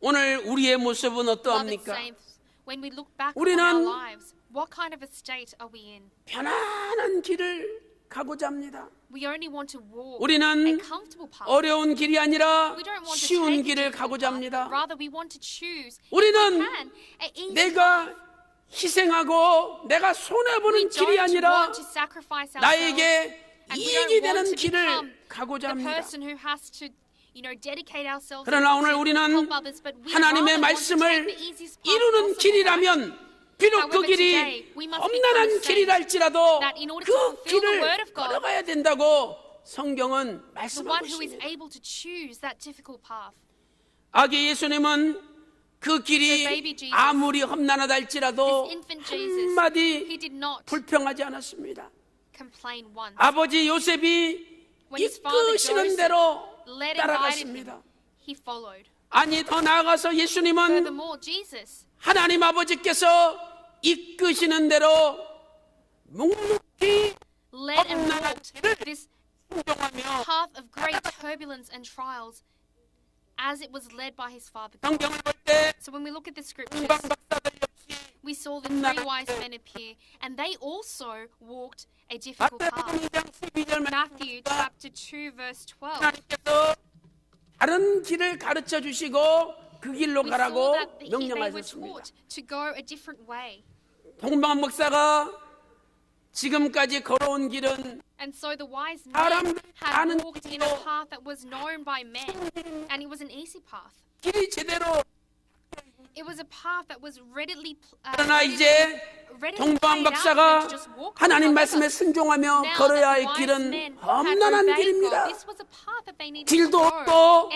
오늘 우리의 모습은 Beloved 어떠합니까? saints, when we look back on 우리는 our lives, what kind of a state are we in? 편안한 길을 가고자 합니다. We only want to walk 우리는 a comfortable path. 어려운 길이 아니라 We don't want to 쉬운 take a 길을 difficult 가고자 path, 합니다. rather we want to choose, if 우리는 we can, an easy 내가 path. 희생하고 내가 We 손해보는 길이 don't 아니라 want to sacrifice ourselves, 나에게 and we 이익이 don't want 되는 to 길을 become 가고자 the 합니다. person who has to, dedicate ourselves 그러나 to 오늘 우리는 help others, but we 하나님의 rather want to take 말씀을 the easiest path 이루는 possible, right? 길이라면 비록 그 However, 길이 today, we must 험난한 become 길이랄지라도 that in order to 그 fulfill the word 길을 of God, 걸어가야 된다고 성경은 the one 말씀하고 who is 있습니다. able to choose that difficult path. 아기 예수님은 그 So baby 길이 Jesus, 아무리 험난하다 할지라도 This infant Jesus, he 한마디 did not 불평하지 않았습니다. complain once. 아버지 요셉이 When his father 이끄시는 Joseph 대로 led and guided him, 따라갔습니다. he followed. 아니 더 나아가서 예수님은 Furthermore, Jesus, 하나님 아버지께서 이끄시는 대로 묵묵히 led and 험난한 walked 길을 this 순종하며 path of great turbulence and trials as it was led by his father God. 성경을 볼 때 So when we look at the scriptures, 동방 박사들 역시 we saw the three wise men appear, and they also walked a difficult 마태복음 path. 2장 12절 Matthew chapter 2 verse 12. 하나님께서 다른 길을 가르쳐 주시고 그 길로 We saw 가라고 that they were 명령하셨습니다. taught to go a different way. 동방 목사가 지금까지 걸어온 길은 And so the wise men 사람들이 had 가는 walked in a 길로 path that was known by men, and it was an easy path. 길이 제대로 It was a path that was readily 그러나 이제 동방 박사가 하나님 말씀에 순종하며 걸어야 할 길은 험난한 길입니다. 길도 없고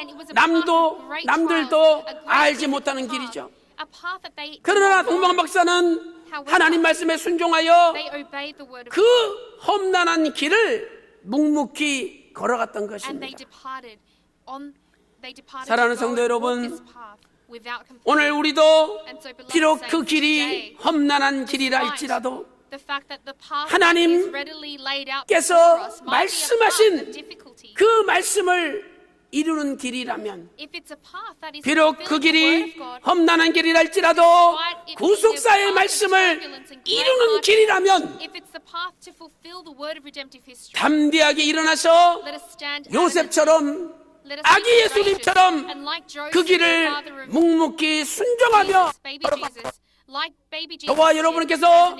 남들도 알지 못하는 길이죠. 그러나 동방 박사는 하나님 말씀에 순종하여 그 험난한 길을 묵묵히 걸어갔던 것입니다. 사랑하는 성도 여러분, 오늘 우리도 비록 그 길이 험난한 길이라 할지라도 하나님께서 말씀하신 그 말씀을 이루는 길이라면 비록 그 길이 험난한 길이라 할지라도 구속사의 말씀을 이루는 길이라면 담대하게 일어나서 요셉처럼 아기 예수님처럼 그 길을 묵묵히 순종하며 걸어갑니다. 저와 여러분께서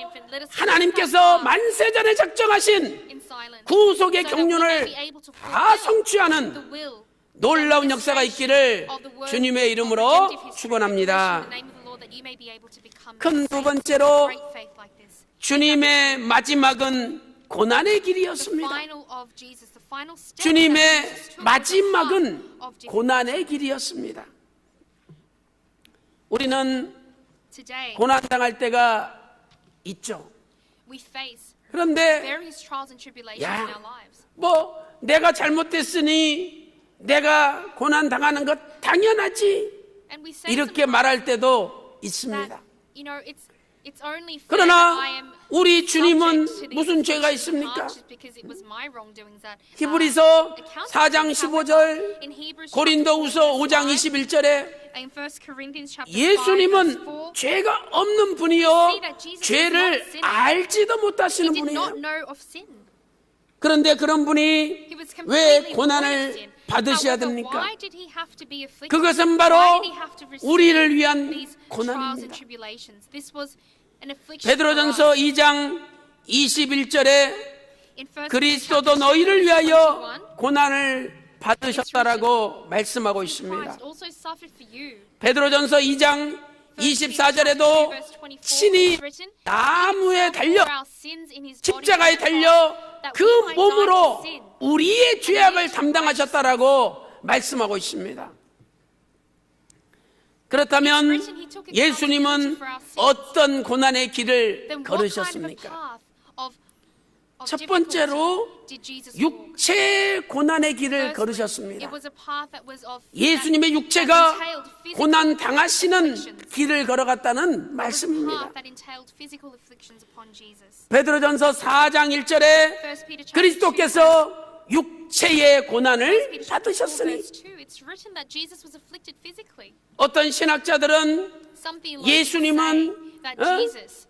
하나님께서 만세전에 작정하신 구속의 경륜을 다 성취하는 놀라운 역사가 있기를 주님의 이름으로 축원합니다. 큰 두 번째로 주님의 마지막은 고난의 길이었습니다. 주님의 마지막은 고난의 길이었습니다. 우리는 Today, 고난당할 때가 있죠. we face 그런데 various trials and tribulations 야, in our lives. 뭐 내가 잘못됐으니 내가 고난당하는 것 당연하지 And we say 이렇게 말할 때도 that, 있습니다. you know, it's only fair that I 그러나 am 우리 주님은 subject to these 무슨 죄가 afflictions and 있습니까? hardships because it was my wrongdoings that 히브리서 accounted 4장 for. 15절, In Hebrews 고린도후서 5장 5, 21절에 in 1 Corinthians chapter 5, verse 예수님은 4, 죄가 없는 분이요 죄를 알지도 못하시는 he did not 분이에요. know of sin. 그런데 그런 분이 He was 왜 completely void of 고난을 sin. 받으셔야 However, 됩니까? why did he have to be afflicted? 그것은 Why 바로 did he have to receive 우리를 위한 these trials and 고난입니다. tribulations? This was an affliction 베드로전서 for us. 2장 21절에 In 1 그리스도도 Corinthians 너희를 chapter 위하여 21, 고난을 받으셨다라고 말씀하고 있습니다. Christ also suffered for you. 베드로전서 2장 24절에도 친히 나무에 달려 십자가에 달려 그 몸으로 우리의 죄악을 담당하셨다라고 말씀하고 있습니다. 그렇다면 예수님은 어떤 고난의 길을 걸으셨습니까? 첫 번째로 육체의 고난의 길을 걸으셨습니다. 예수님의 육체가 고난 당하시는 길을 걸어갔다는 말씀입니다. 베드로전서 4장 1절에 그리스도께서 육체의 고난을 받으셨으니 어떤 신학자들은 예수님은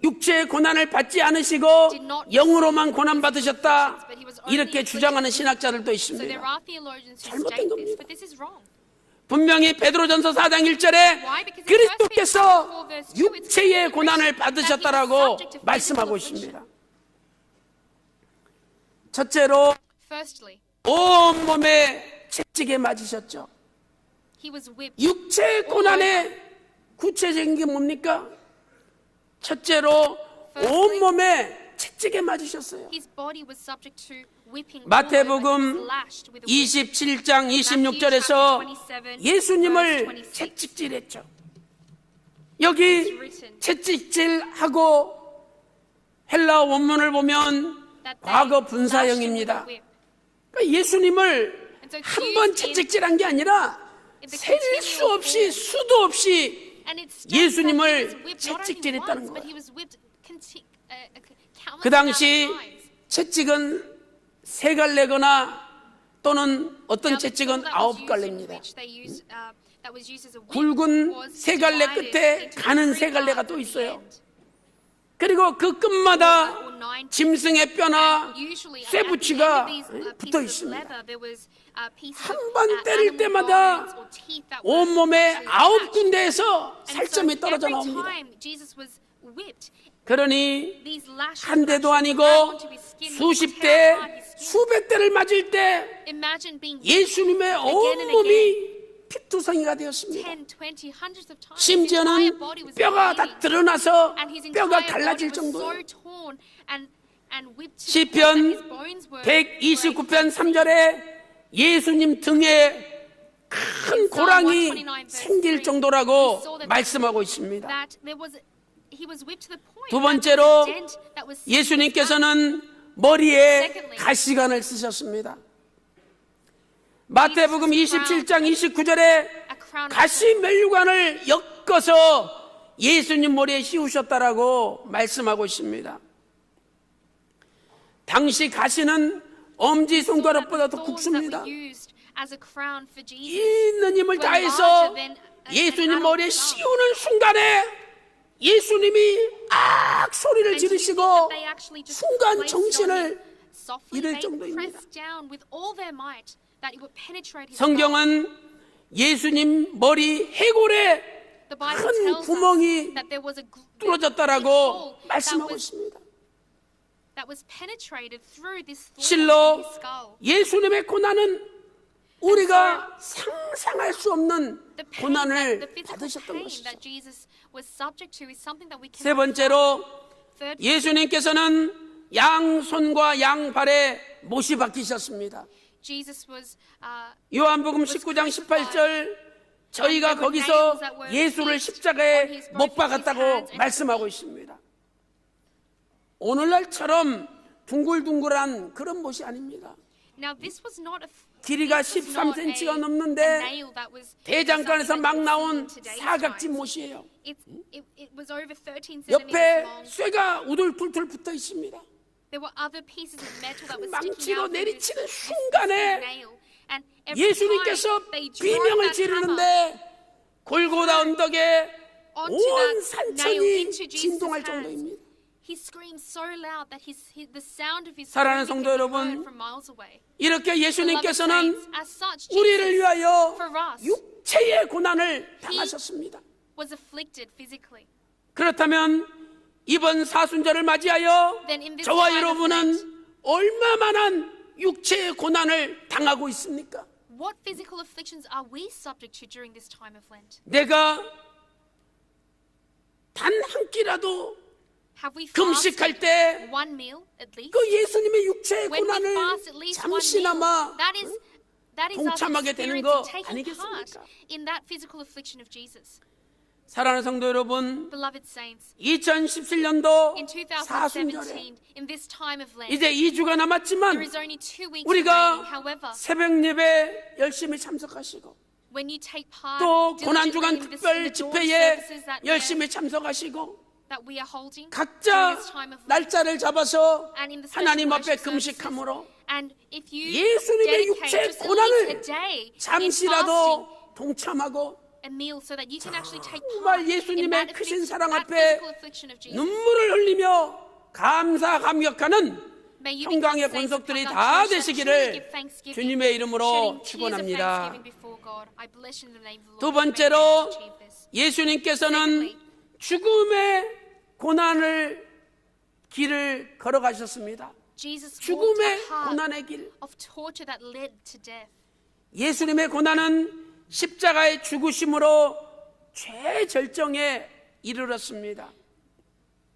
육체의 고난을 받지 않으시고 영으로만 고난 받으셨다 이렇게 주장하는 신학자들도 있습니다. 잘못된 겁니다. 분명히 베드로전서 4장 1절에 그리스도께서 육체의 고난을 받으셨다라고 말씀하고 있습니다. 첫째로 온몸에 채찍에 맞으셨죠. 육체의 고난의 구체적인 게 뭡니까? 첫째로 온몸에 채찍에 맞으셨어요. 마태복음 27장 26절에서 예수님을 채찍질했죠. 여기 채찍질하고 헬라 원문을 보면 과거 분사형입니다. 그러니까 예수님을 한 번 채찍질한 게 아니라 셀 수 없이 수도 없이 예수님을 채찍질했다는 거예요. 그 당시 채찍은 3갈래거나 또는 어떤 채찍은 9갈래입니다. 굵은 3갈래 끝에 가는 3갈래가 또 있어요. 그리고 그 끝마다 짐승의 뼈나 쇠붙이가 붙어 있습니다. 한 번 때릴 때마다 온몸에 9군데에서 살점이 떨어져 나옵니다. 그러니 한 대도 아니고 수십 대, 수백 대를 맞을 때 예수님의 온몸이 피투성이가 되었습니다. 심지어는 뼈가 다 드러나서 뼈가 갈라질 정도예요. 시편 129편 3절에 예수님 등에 큰 고랑이 생길 정도라고 말씀하고 있습니다. 두 번째로 예수님께서는 머리에 가시관을 쓰셨습니다. 마태복음 27장 29절에 가시 면류관을 엮어서 예수님 머리에 씌우셨다라고 말씀하고 있습니다. 당시 가시는 엄지손가락보다 더 굵습니다. 있는 힘을 다해서 예수님 머리에 씌우는 순간에 예수님이 악 소리를 지르시고 순간 정신을 잃을 정도입니다. 성경은 예수님 머리 해골에 큰 구멍이 뚫어졌다라고 말씀하고 있습니다. 실로 예수님의 고난은 우리가 상상할 수 없는 고난을 받으셨던 것이죠. 세 번째로 예수님께서는 양손과 양발에 못이 박히셨습니다. 요한복음 19장 18절 저희가 거기서 예수를 십자가에 못 박았다고 말씀하고 있습니다. 오늘날처럼 둥글둥글한 그런 못이 아닙니다. Now this was not a 길이가 this was not 13cm가 a 넘는데 nail that was 대장간에서 막 something that 나온 you see in today's 사각진 times. 못이에요. It was over 13 옆에 centimeters long. 쇠가 우둘툴툴 붙어 있습니다. There were other pieces of metal that were sticking 망치로 out from 내리치는 this 순간에 nail. And every 예수님께서 time they drove 비명을 that hammer 지르는데 골고다 언덕에 onto 온 that nail 산천이 into Jesus' 진동할 hands, 정도입니다. he screamed so loud that the sound of his 사랑하는 screaming 성도 could be 여러분, heard from miles away. 이렇게 Beloved 예수님께서는 saints, as such, 우리를 Jesus 위하여 for us 육체의 고난을 당하셨습니다. was afflicted physically. 그렇다면 이번 사순절을 맞이하여 Then in this 저와 time of 여러분은 Lent, 얼마만한 육체의 고난을 당하고 있습니까? what physical afflictions are we subject to during this time of Lent? 내가 단 한 끼라도 Have we 금식할 fasted 때 one meal at least? 그 예수님의 육체의 When we 고난을 fast at least one meal, 잠시나마 that is us 동참하게 되는 experiencing, 거 taking part 아니겠습니까? in that physical affliction of Jesus. 사랑하는 성도 여러분, Beloved saints, 2017년도 in 사순절에 2017, in this time of Lent, 이제 2주가 there 남았지만 is only 2 weeks 우리가 remaining. However, 새벽 예배 열심히 참석하시고 when you take part 또 diligently 고난주간 in the 특별 dawn 집회에 services 열심히 참석하시고 that we are holding 각자 during this time of Lent, 날짜를 잡아서 and in the special 하나님 앞에 worship services, 금식함으로 and if you 예수님의 dedicate 육체의 just at 고난을 least a day in fasting 잠시라도 동참하고 a meal so that you can actually take 정말 part in 예수님의 that 크신 affliction, 사랑 that 앞에 physical affliction of Jesus. 눈물을 흘리며 감사 감격하는 May you 평강의 become saints of 권속들이 God, 다 church that 되시기를 truly give thanksgiving, 주님의 이름으로 shedding tears of 축원합니다. thanksgiving before God. I bless you in the name of the 두 Lord. May you 번째로 achieve this. 예수님께서는 Secondly, 죽음의 고난을 길을 걸어가셨습니다. Jesus walked 죽음의 a path 고난의 길. of torture that led to death. 예수님의 고난은 십자가의 죽으심으로 최절정에 이르렀습니다.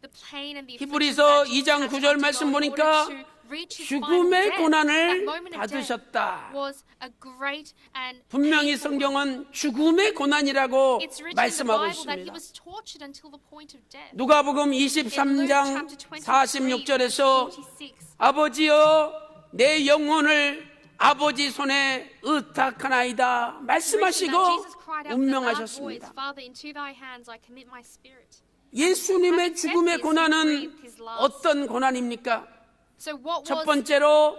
The pain and the 히브리서 afflictions that Jesus 2장 had to 9절 undergo 말씀 in 보니까 order to reach his final 죽음의 death. That 고난을 moment of death 받으셨다. was a great and 분명히 painful 성경은 죽음의 고난이라고 It's written in the 말씀하고 Bible that he 있습니다. was tortured until the point of death. 누가복음 In Luke 23장 chapter 23, 46절에서 46, 아버지여 내 영혼을 아버지 손에 의탁하나이다 written 말씀하시고 that Jesus cried out with a loud voice, 운명하셨습니다. Father, into thy hands I commit my spirit. 예수님의 죽음의 고난은 어떤 고난입니까? So what 첫 was 번째로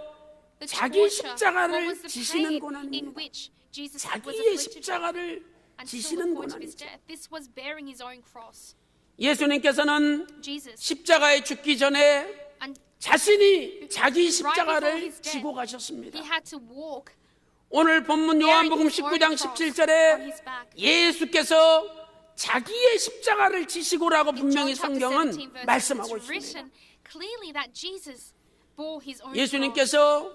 the 자기 torture? 십자가를 What was the 지시는 pain 고난입니다. in which Jesus was 자기의 afflicted 십자가를 until the 지시는 point of his 고난이죠. death? This was bearing his own cross. 예수님께서는 Jesus, 십자가에 죽기 전에 and 자신이 자기 before 십자가를 his death, 지고 가셨습니다. he had to walk 오늘 본문 요한복음 19장 17절에 예수께서 자기의 십자가를 지시고라고 in 분명히 John chapter 17 성경은 verse 말씀하고 it's 있습니다. written clearly that Jesus bore his own cross. 예수님께서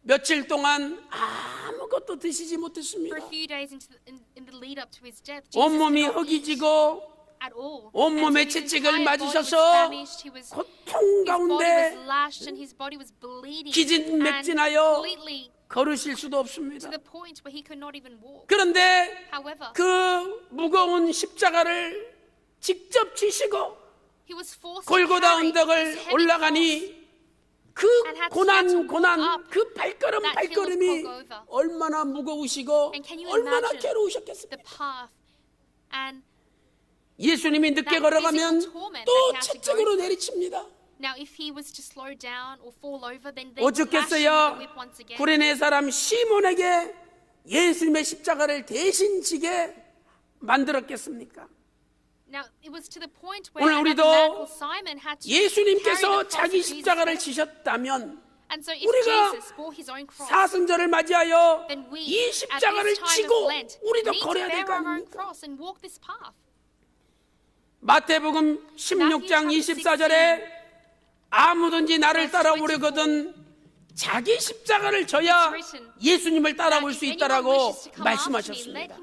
며칠 동안 아무것도 드시지 For 못했습니다. a few days in the lead up to his death, Jesus 온몸이 did not eat 허기지고 at all. 온몸에 And so his 채찍을 entire body was 맞으셔서 famished, 고통 his body 가운데 was lashed and his body was bleeding 기진맥진하여 and completely 걸으실 수도 to 없습니다. the point where he could not even walk. 그런데 However, 그 무거운 십자가를 직접 지시고 he was forced to 골고다 carry this 언덕을 heavy cross. 올라가니 그 And had to walk 고난 up 그 발걸음 that hill of 발걸음이 Golgotha. 얼마나 무거우시고 And can you 얼마나 imagine 괴로우셨겠습니까? the path and 예수님이 늦게 that 걸어가면 physical torment 또 that he had to go 채찍으로 through. 내리칩니다. now if he was to slow down or fall over, then they would lash him with 어쩌겠어요? the whip once again. 구레네 사람 시몬에게 예수님의 십자가를 대신 지게 만들었겠습니까? Now it was to the point where 오늘 an 우리도 man called Simon had to carry the 예수님께서 cross 자기 of Jesus 십자가를 with him. 지셨다면 And so if 우리가 Jesus bore his own cross, 사순절을 맞이하여 then we 이 at 십자가를 this time 지고 of Lent 우리도 need to 걸어야 될 bear 거 our own 아닙니까? cross and walk this path. 마태복음 16장 24절에 아무든지 나를 따라오려거든 자기 십자가를 져야 예수님을 따라올 수 있다라고 말씀하셨습니다.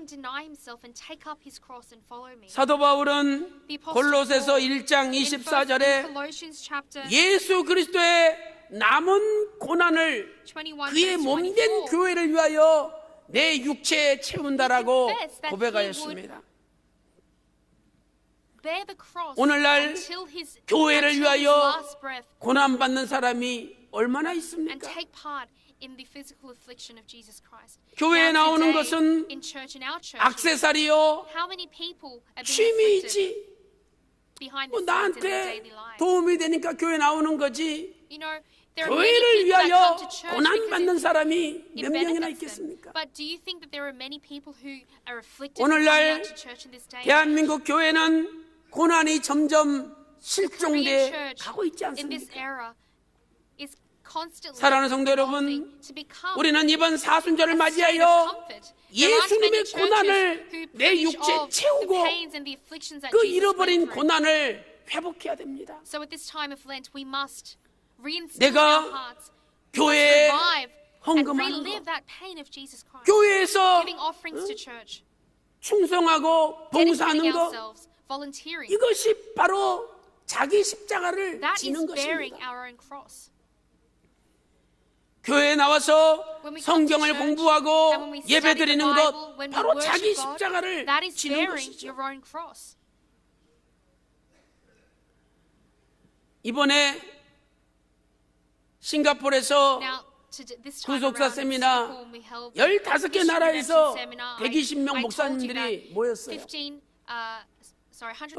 사도 바울은 골로새서 1장 24절에 예수 그리스도의 남은 고난을 그의 몸된 교회를 위하여 내 육체에 채운다라고 He confessed that he 고백하였습니다. bear the cross 오늘날 until his 교회를 위하여 last breath 고난받는 사람이 얼마나 and 있습니까? take part in the physical affliction of Jesus Christ. 교회에 Now 나오는 today, 것은 in church, in our church, 액세서리요, how many people are being afflicted 취미이지. behind 뭐 the scenes in their 나한테 daily lives? 도움이 되니까 교회 나오는 거지. You know, there are many 교회를 people that 위하여 come to church 고난받는 because 사람이 it 몇 명이나 benefits them. 있겠습니까? But do you think that there are many people who are afflicted for coming 오늘날 out to church in this day? 대한민국 교회는 고난이 점점 Korean 실종돼 church 가고 있지 in this 않습니까? era is constantly 사랑하는 성도 evolving 여러분, to become 우리는 이번 사순절을 a state of 맞이하여 comfort. There aren't 예수님의 many churches 고난을 who 내 preach 육체에 of the 채우고 pains and the afflictions that 그 Jesus 잃어버린 went through. 고난을 회복해야 됩니다. So at this time of Lent, we must reinstill in 내가 our hearts, 교회에 revive and 헌금하는 relive 것, that pain of Jesus Christ. 교회에서 Giving offerings to church, 충성하고 봉사하는 dedicating 것, ourselves, volunteering. 이것이 바로 자기 십자가를 That is 지는 bearing 것입니다. our own cross. 교회에 나와서 When we come to 성경을 church, 공부하고 and when we 예배 study the 드리는 Bible, 것, when we 바로 자기 worship God, 십자가를 that is 지는 bearing 것이죠. your own cross. 이번에 싱가포르에서 Now, this time 구속사 around in 세미나 Singapore, when we held the 15개 Mission 나라에서 Redemption Seminar, 120명 I told you 목사님들이 that 모였어요. 120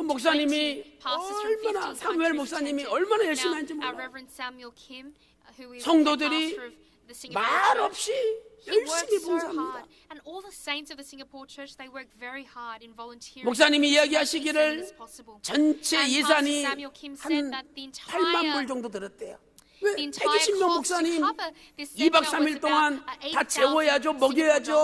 목사님이 pastors from 얼마나 15 사무엘 countries 목사님이 attended. 얼마나 열심히 Now, 하는지 our 몰라요. Reverend Samuel Kim, who is the 성도들이 pastor of the Singapore 말 church, 없이 he worked 열심히 so 봉사합니다. hard, and all the saints of the Singapore church, they worked very hard in volunteering. 목사님이 to make this 이야기하시기를 as possible. 전체 And 예산이 Pastor Samuel Kim said 한 that the 8만 불 entire 정도 들었대요. 왜 the entire 120명 cost to 목사님 cover this 2박 seminar 3일 was 동안 about 다 재워야죠, $8,000 먹여야죠.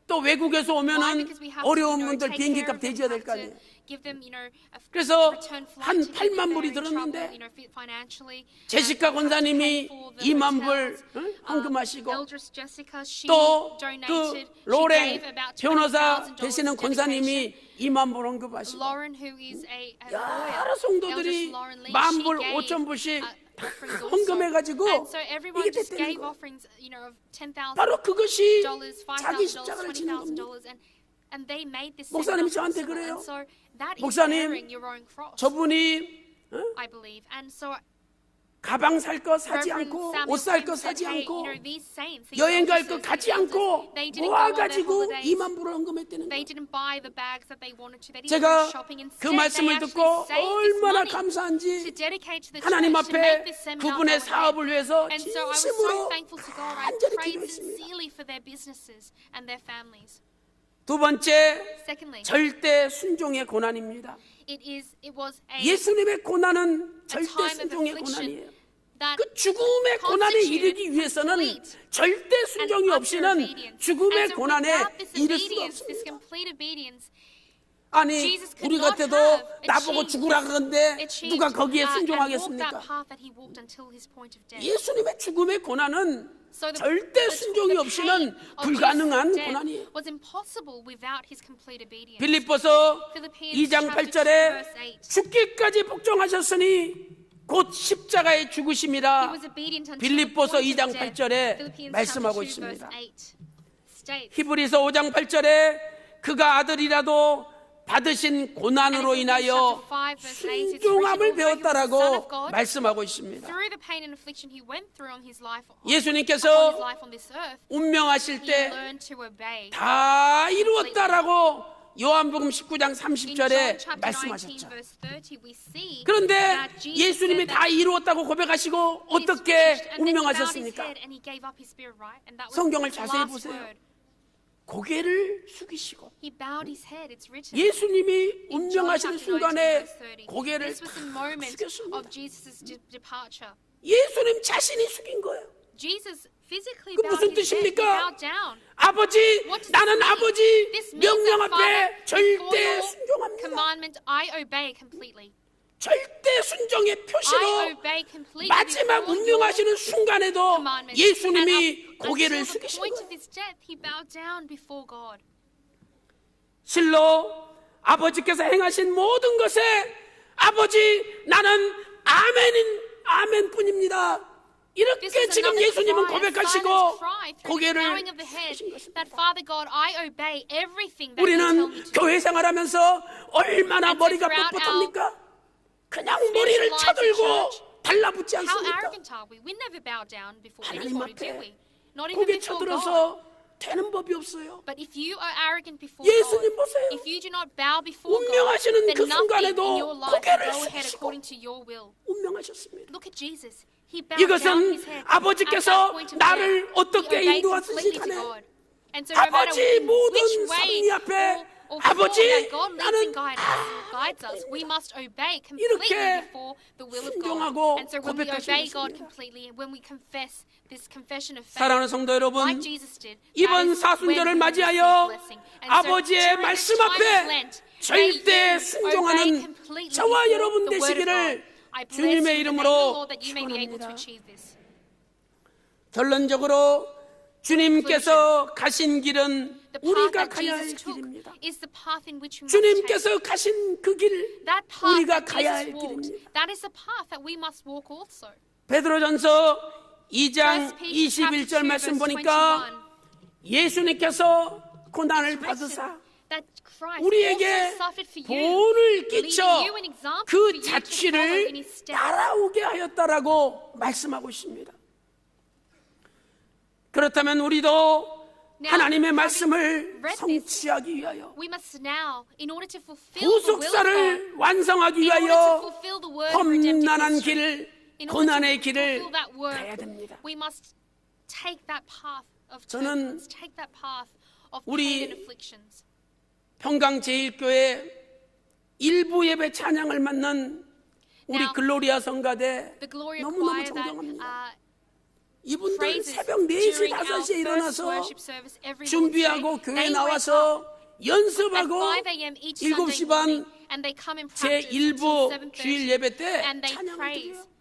또 외국에서 Why? 오면은 Because we have to, 어려운 you know, 분들 take 비행기 care 값 of them, 대줘야 될 have 거 to 아니에요. give them, you know, a 그래서 return flight 한 ticket if 8만 they're 불이 in trouble, 들었는데 you know, financially. 제시카 Have to 권사님이 pay for the 2만 불 hotels. 헌금하시고 Eldris Jessica, she 또 donated. 그 She 로렌 gave about 변호사 $20,000 되시는 dedication. 권사님이 2만 불 헌금하시고 Lauren, who is a 여러 lawyer, 성도들이 Eldris Lauren Lee, 만 she 불, gave 5천 불씩 offerings also. 헌금해가지고 And so everyone 이게 just 됐다는 gave 거예요. offerings, you know, of $10,000, 바로 그것이 자기 $5,000, 십자가를 지는 겁니다. $20,000, and they made this 목사님이 seminar 저한테 possible. 그래요. And so that is 목사님, bearing your own cross, 저분이 I believe. And so 가방 살 거 사지 Reverend 않고 Samuel 옷 살 Kim 거 said, 사지 hey, 않고 you know, these saints, these 여행 갈 거 elders, 가지 these elders, 않고 they didn't go on their 모아가지고 holidays. 2만 불을 헌금했다는 They 거예요. didn't buy the bags that they wanted to. They didn't 제가 go shopping. 그 Instead, 말씀을 they 듣고 actually saved this 얼마나 money 감사한지 to dedicate to the 하나님 church, to make 앞에 this seminar 그분의 go ahead. 사업을 위해서 And so I was 진심으로 so thankful to God. I 간절히 prayed 기도했습니다. sincerely for their businesses and their families. 두 번째, Secondly, 절대 순종의 고난입니다. it was a 예수님의 고난은 a 절대 time of 순종의 affliction 고난이에요. that 그 죽음의 고난에 이르기 위해서는 절대 순종이 없이는 죽음의 고난에 이를 수가 this 없습니다. complete obedience, 아니 Jesus could 우리 not 같아도 have 나보고 achieved 죽으라 그러는데 achieved, 누가 거기에 and walked 순종하겠습니까? that path that he walked until his point of death. 예수님의 죽음의 고난은 So 절대 순종이 없이는 불가능한 고난이에요. was impossible without his complete obedience. 빌립보서 Philippians 2장 chapter 2, 8절에 verse 8. 죽기까지 복종하셨으니 곧 십자가의 He 죽으심이라 was obedient until the 빌립보서 point 2장 of death. 8절에 Philippians 말씀하고 chapter 2, verse 있습니다. 8 states, 히브리서 5장 8절에 그가 아들이라도 받으신 고난으로 인하여 순종함을 배웠다라고 말씀하고 있습니다. through the pain and affliction he went through on his life 예수님께서 on this earth, 운명하실 he 때 learned to obey. 다 이루었다라고 요한복음 19장 In 30절에 John chapter 19, 말씀하셨죠. verse 30, we see 그런데 that Jesus 예수님이 said 다 that 이루었다고 고백하시고 it's 어떻게 finished, and then he bowed his 운명하셨습니까? head and he gave up his spirit, right? And that was 성경을 his 자세히 last 보세요. word. 고개를 숙이시고 He bowed his head. It's written. 예수님이 In John 운명하시는 chapter 19, 순간에 verse 30. 고개를 This was the moment 숙였습니다. of Jesus' departure. 예수님 자신이 숙인 거예요. Jesus physically 그 bowed 무슨 his head. He 뜻입니까? bowed down. 아버지, What does 나는 this mean? 아버지 This means 명령 that, Father, 앞에 before 절대 your 순종합니다. commandment, I obey completely. 절대 순종의 I 표시로 obey completely 마지막 before your 운명하시는 순간에도 commandment. 예수님이 And 고개를 until the 숙이신 point 거예요. of his death, he bowed down before God. 실로 아버지께서 행하신 모든 것에 아버지 나는 아멘뿐입니다. 이렇게 This is 지금 another 예수님은 cry, a 고백하시고 silent cry through the 고개를 bowing of the head 하신 것입니다. that Father God, I obey everything that you tell 우리는 me to do. 교회 생활하면서 얼마나 And so 머리가 throughout public합니까? 그냥 spiritual 머리를 lives in 쳐들고 church, 달라붙지 How 않습니까? arrogant are we? We never bow down before 하나님 anybody, do 앞에 we? Not even 고개 before God. 쳐들어서 되는 법이 없어요. But if you are arrogant before 예수님 God, 보세요. if you do not bow before God, 운명하시는 then 그 nothing 순간에도 in your life 고개를 will go ahead 숙이시고 according to your will. 운명하셨습니다. Look at Jesus. He bowed down 이것은 his head. 아버지께서 At that point of 나를 death, 어떻게 he obeyed 인도하시든지 completely to 간에 God. And so no matter 아버지 which 모든 way 섭리 앞에 or 아버지 that God leads 나는 and guides us, we must obey completely 이렇게 before the will of 순종하고 God. And so when we 고백하시는 obey God 것입니다. completely, and when we confess this confession of faith, 사랑하는 성도 여러분, like Jesus did, 이번 that is 사순절을 when we 맞이하여 receive blessing. And so 아버지의 during this 말씀 time of 앞에 Lent, 절대 may you obey 순종하는 completely 저와 before 여러분 the word of 되시기를 God. I bless 주님의 you in the name of the 이름으로 Lord that you may be able to 축원합니다. achieve this. 결론적으로 주님께서 가신 길은 The path 우리가 that 가야 할 Jesus took 길입니다. is the path in which we must take. 주님께서 가신 그 길, That path 우리가 that 가야 할 Jesus walked, 길입니다. that is the path that we must walk also. 베드로전서 2장 1 Peter chapter 21절 2 말씀 verse 보니까 21 예수님께서 고난을 written 받으사 that Christ 우리에게 also suffered for you, 본을 leaving 끼쳐 you an example for 그 you to follow in 자취를 his steps. 따라오게 하였다라고 말씀하고 있습니다. 그렇다면 우리도 Now, 하나님의 having 말씀을 read this, 성취하기 위하여 We must now, in order to fulfill the will of God, 구속사를 완성하기 in order to 위하여 fulfill the word of redemptive 험난한 history, 길, in order 고난의 to 길을 fulfill that work, 가야 됩니다. we must take that path of 저는 turbulence, take that path of 우리 pain and afflictions. 평강제일교회 일부 예배 찬양을 맡는 우리 Now, 글로리아 성가대 The Gloria 너무너무 Choir that 존경합니다. 이분들 praises 새벽 4시, during our 5시에 first 일어나서 worship service every 준비하고 Lord's Day, 교회 they wake up 나와서 at 연습하고 5 a.m. each Sunday 7시 morning, 반 and they come and practice 제1부 until 7:30, 주일 예배 때 and they 찬양을 praise 드려요.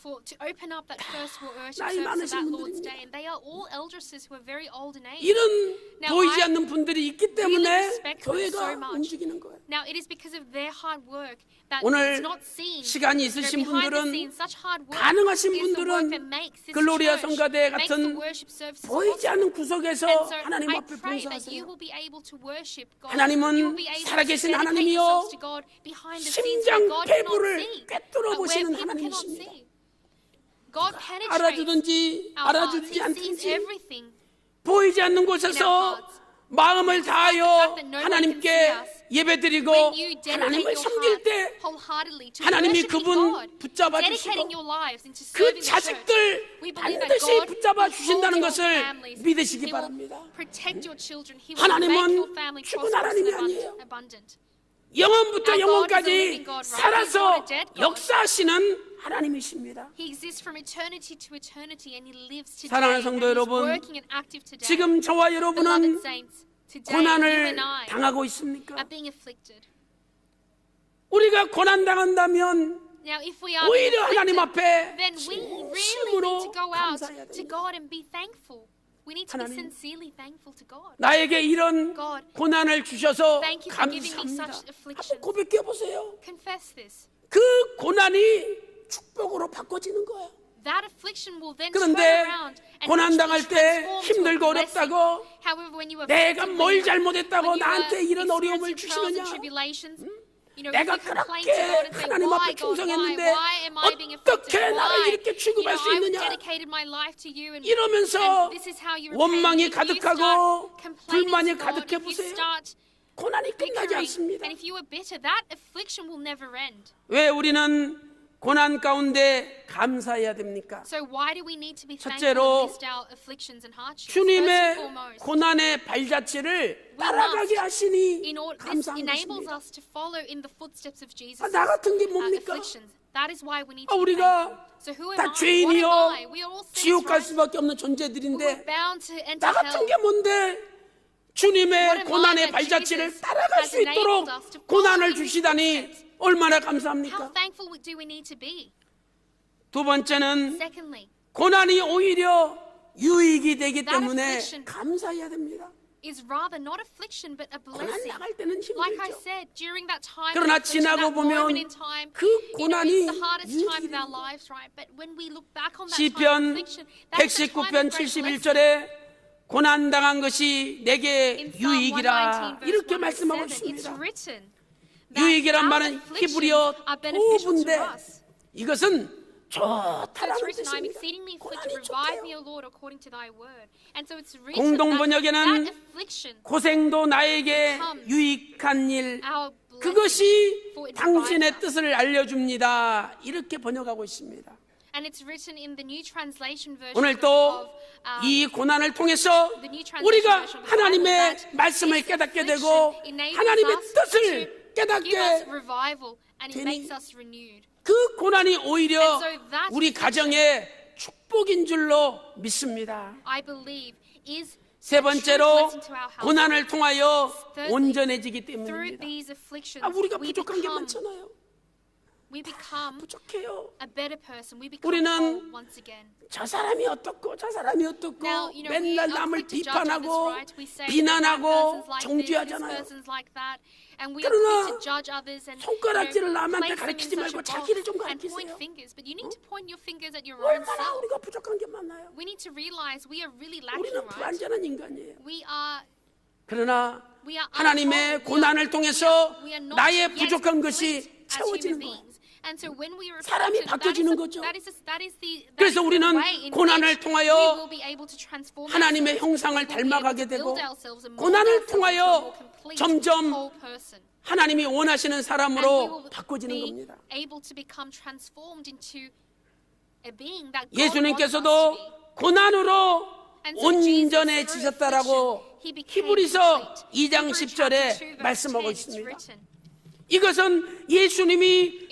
to open up that first worship 나이 service of 많으신 that Lord's 분들입니다. Day, and they are all eldresses who are very old in age. 이런 Now, 보이지 I 않는 분들이 있기 really 때문에 respect them 교회가 so much. 움직이는 거예요. Now it is because of their hard work that 오늘 it's not seen. 시간이 So 있으신 behind the 분들은, scenes, such hard work 가능하신 is the work 분들은 that makes this 글로리아 church, 성가대 makes 같은 the worship services 보이지 possible. 않는 구석에서 And so 하나님 I 앞에 pray that you 봉사하세요. will be able to worship God. 하나님은 You will be able to 살아계신 dedicate 하나님이요, yourselves to God behind the scenes 심장 where God cannot 폐부를 see, 꿰뚫어 where 보시는 people cannot 하나님이십니다. see. God penetrates 알아주든지 our hearts. 알아주지 He sees 않든지 everything. 보이지 않는 in our 곳에서 hearts. 마음을 다하여 fact that no one 하나님께 can see us. 예배드리고 When you dedicate 하나님을 your 섬길 heart 때 wholeheartedly to 하나님이 worshiping 그분 God, 붙잡아 dedicating 주시고 your lives into 그 serving the church, 자식들 we believe that 반드시 God 붙잡아 will hold 주신다는 your 것을 families. 믿으시기 He will 바랍니다. protect your children. He will 하나님은 make your family 죽은 prosperous 하나님이 and 아니에요. abundant. 영원부터 Our God is a 영원까지 living God, right? He's 살아서 not a dead God. 역사하시는 하나님이십니다. He exists from eternity to eternity, and He lives today. 사랑하는 And 성도 He's 여러분, working and active today. 지금 저와 Beloved 여러분은 saints, today you 고난을 and I 당하고 있습니까? are being afflicted. 우리가 고난 당한다면 Now, if we are 오히려 being 하나님 afflicted, 앞에 then we really 진심으로 need to go out 감사해야 to 됩니다. God and be thankful. We need to be 하나님, sincerely thankful to God. 나에게 이런 God, 고난을 주셔서 thank you for giving me 감사합니다. such afflictions. 한번 고백해 보세요. Confess this. 그 고난이 축복으로 바꿔지는 거예요. That affliction will then turn 그런데 around and 고난 actually 당할 때 transform to a 힘들고 blessing. 어렵다고 However, when you are 내가 afflicted, 뭘 when you- 잘못했다고 when you are 나한테 이런 어려움을 experiencing trials 주시느냐? and tribulations, you know, 내가 if you complain 그렇게 to God and say, 하나님 why, 앞에 God, 충성했는데 why am I being 어떻게 afflicted? 나를 Why? 이렇게 취급할 수 I've 있느냐? dedicated my life to you and, 이러면서 and this is how you repay 원망이 me. If you 가득하고 start complaining 불만이 to God, 가득해 if you 보세요. start 고난이 끝나지 bickering, 않습니다. and if you are bitter, that affliction will never end. 왜 우리는 고난 가운데 감사해야 됩니까? So why do we need to be thankful 첫째로 amidst our afflictions and hardships? First and 주님의 foremost, 고난의 발자취를 따라가게 하시니 in order, this 감사한 enables 것입니다. us to follow in the footsteps of Jesus. 나 같은 게 뭡니까? afflictions. That is why we need to be 우리가 thankful. So who am 다 I? What 죄인이요, am I? We are all sinners, 지옥 갈 right? 수밖에 없는 We were 존재들인데 bound to enter 나 같은 hell. 게 뭔데 What 주님의 am I 고난의 that 발자취를 Jesus 따라갈 has 수 있도록 enabled us to follow 고난을 in his 주시다니 footsteps? 얼마나 How 감사합니까? thankful do we need to be? 두 번째는 Secondly, 고난이 오히려 유익이 되기 That 때문에 affliction- 감사해야 됩니다. is rather not affliction but a 고난 blessing. 나갈 때는 Like I 힘들죠. said, during that time, 그러나 of affliction, 지나고 that moment 보면 in time, 그 고난이 it's the hardest time of 유익이 our lives, right? But when we look back on that time of 시편 affliction, that's the time 119편 of great blessing. 71절에 고난 당한 것이 내게 In Psalm 119 유익이라 verse 이렇게 107, 말씀하고 it's 있습니다. written that 유익이란 our 말은 afflictions 히브리어 are beneficial to 토부인데 us. 이것은 So it's 좋다라는 written, I'm 뜻입니다. exceedingly afflicted, 고난이 revive me, 좋대요. O Lord, according to thy word. And so it's written 공동 that, 번역에는 that affliction, 고생도 나에게 유익한 일 our blessing, 그것이 for it 당신의 revives us. 뜻을 알려줍니다. 이렇게 번역하고 있습니다. And it's written in the New Translation version 오늘 of 또 이 고난을 통해서 the New Translation 우리가 version of the Bible, 하나님의 that 말씀을 this 깨닫게 affliction 되고 enables 하나님의 us 뜻을 to give us 깨닫게 revival and it 되니 makes us renewed. 그 고난이 오히려 And so that 우리 affliction, 가정의 축복인 줄로 믿습니다. I believe, is 세 a true 번째로 blessing to our household. 고난을 통하여 Thirdly, 온전해지기 Through 때문입니다. these afflictions, 우리가 we 부족한 게 become, 많잖아요. we become 부족해요. a better person. We become 우리는 whole once again. 저 사람이 어떻고 저 사람이 어떻고 Now, we 맨날 are 남을 quick to judge others, 비판하고 right? We say that 비난하고 person's like this, this 정죄하잖아요. person's like that, and we are 그러나 quick to judge others and 손가락질을 남한테 place them in 가르치지 such 말고 a 자기를 좀 box and point 가르치세요. fingers. But you need to point your fingers at your own 얼마나 self. 우리가 부족한 게 많나요? We need to realize we are really lacking, 우리는 right? 불완전한 인간이에요. We are 그러나 we are 하나님의 unwhole. 고난을 통해서 we are not 나의 yet 부족한 complete 것이 as 채워지는 human 거예요. beings. And so when we are 사람이 바뀌어지는 거죠. 그래서 그래서 우리는 고난을 통하여 하나님의 형상을 닮아가게 되고 고난을 통하여 점점 하나님이 원하시는 사람으로 바꿔지는 겁니다. 예수님께서도 고난으로 온전해지셨다라고 히브리서 2장 10절에 말씀하고 있습니다. 이것은 예수님이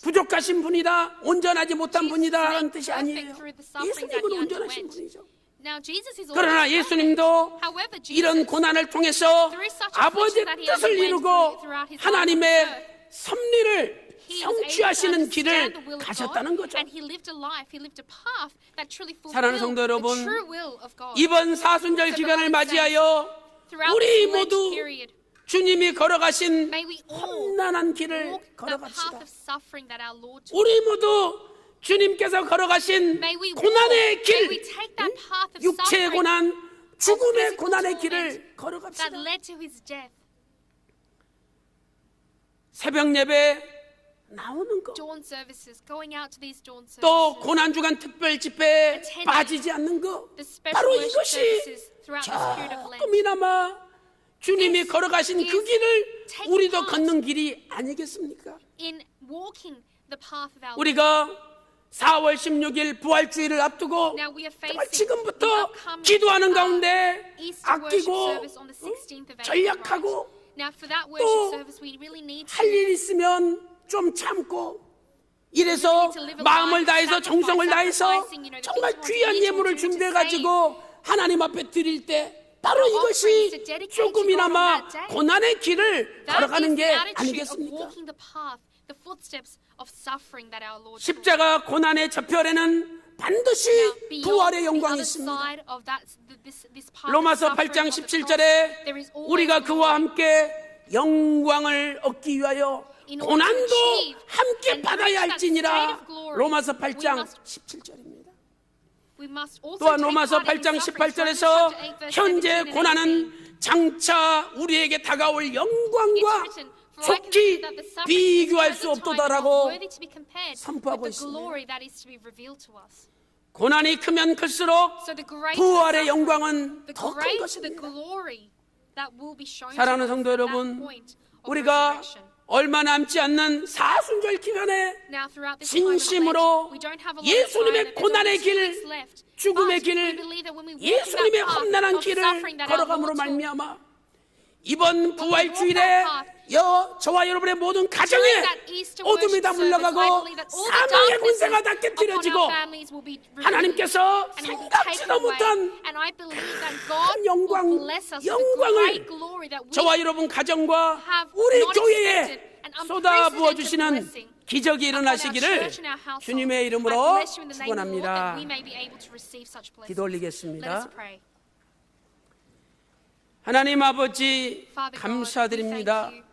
부족하신 분이다, 온전하지 못한 분이다 하는 뜻이 아니에요. 예수님은 온전하신 분이죠. 그러나 예수님도 이런 고난을 통해서 아버지의 뜻을 이루고 하나님의 섭리를 성취하시는 길을 가셨다는 거죠. 사랑하는 성도 여러분, 이번 사순절 기간을 맞이하여 우리 모두 주님이 걸어가신 험난한 길을 걸어갑시다. 우리 모두 주님께서 걸어가신 고난의 길, 육체의 고난, 죽음의 고난의 길을 걸어갑시다. 새벽 예배 나오는 거, 또 고난주간 특별 집회에 빠지지 않는 거, 바로 이것이 조금이나마 주님이 걸어가신 그 길을 우리도 걷는 길이 아니겠습니까? 우리가 4월 16일 부활주의를 앞두고 정말 지금부터 기도하는 가운데 아끼고 전략하고 또 할 일 있으면 좀 참고 이래서 마음을 다해서 정성을 다해서 정말 귀한 예물을 준비해가지고 하나님 앞에 드릴 때 바로 이것이 조금이나마 고난의 길을 걸어가는 게 아니겠습니까? 십자가 고난의 저편에는 반드시 부활의 영광이 있습니다. 로마서 8장 17절에 우리가 그와 함께 영광을 얻기 위하여 고난도 함께 받아야 할지니라. 로마서 8장 17절입니다. 또한 로마서 8장 18절에서 현재 고난은 장차 우리에게 다가올 영광과 속히 비교할 수 없도다라고 선포하고 있습니다. 고난이 크면 클수록 부활의 영광은 더 큰 것입니다. 사랑하는 성도 여러분, 우리가 얼마 남지 않는 사순절 기간에 진심으로 예수님의 고난의 길, 죽음의 길, 예수님의 험난한 길을 걸어감으로 말미암아 이번 부활주일에 저와 여러분의 모든 가정에 어둠이 다 물러가고 사망의 권세가 다 깨뜨려지고 하나님께서 생각지도 못한 큰 영광을 저와 여러분 가정과 우리 교회에 쏟아부어 주시는 기적이 일어나시기를 주님의 이름으로 축원합니다. 기도 올리겠습니다. 하나님 아버지 Father God, we 감사드립니다. thank you.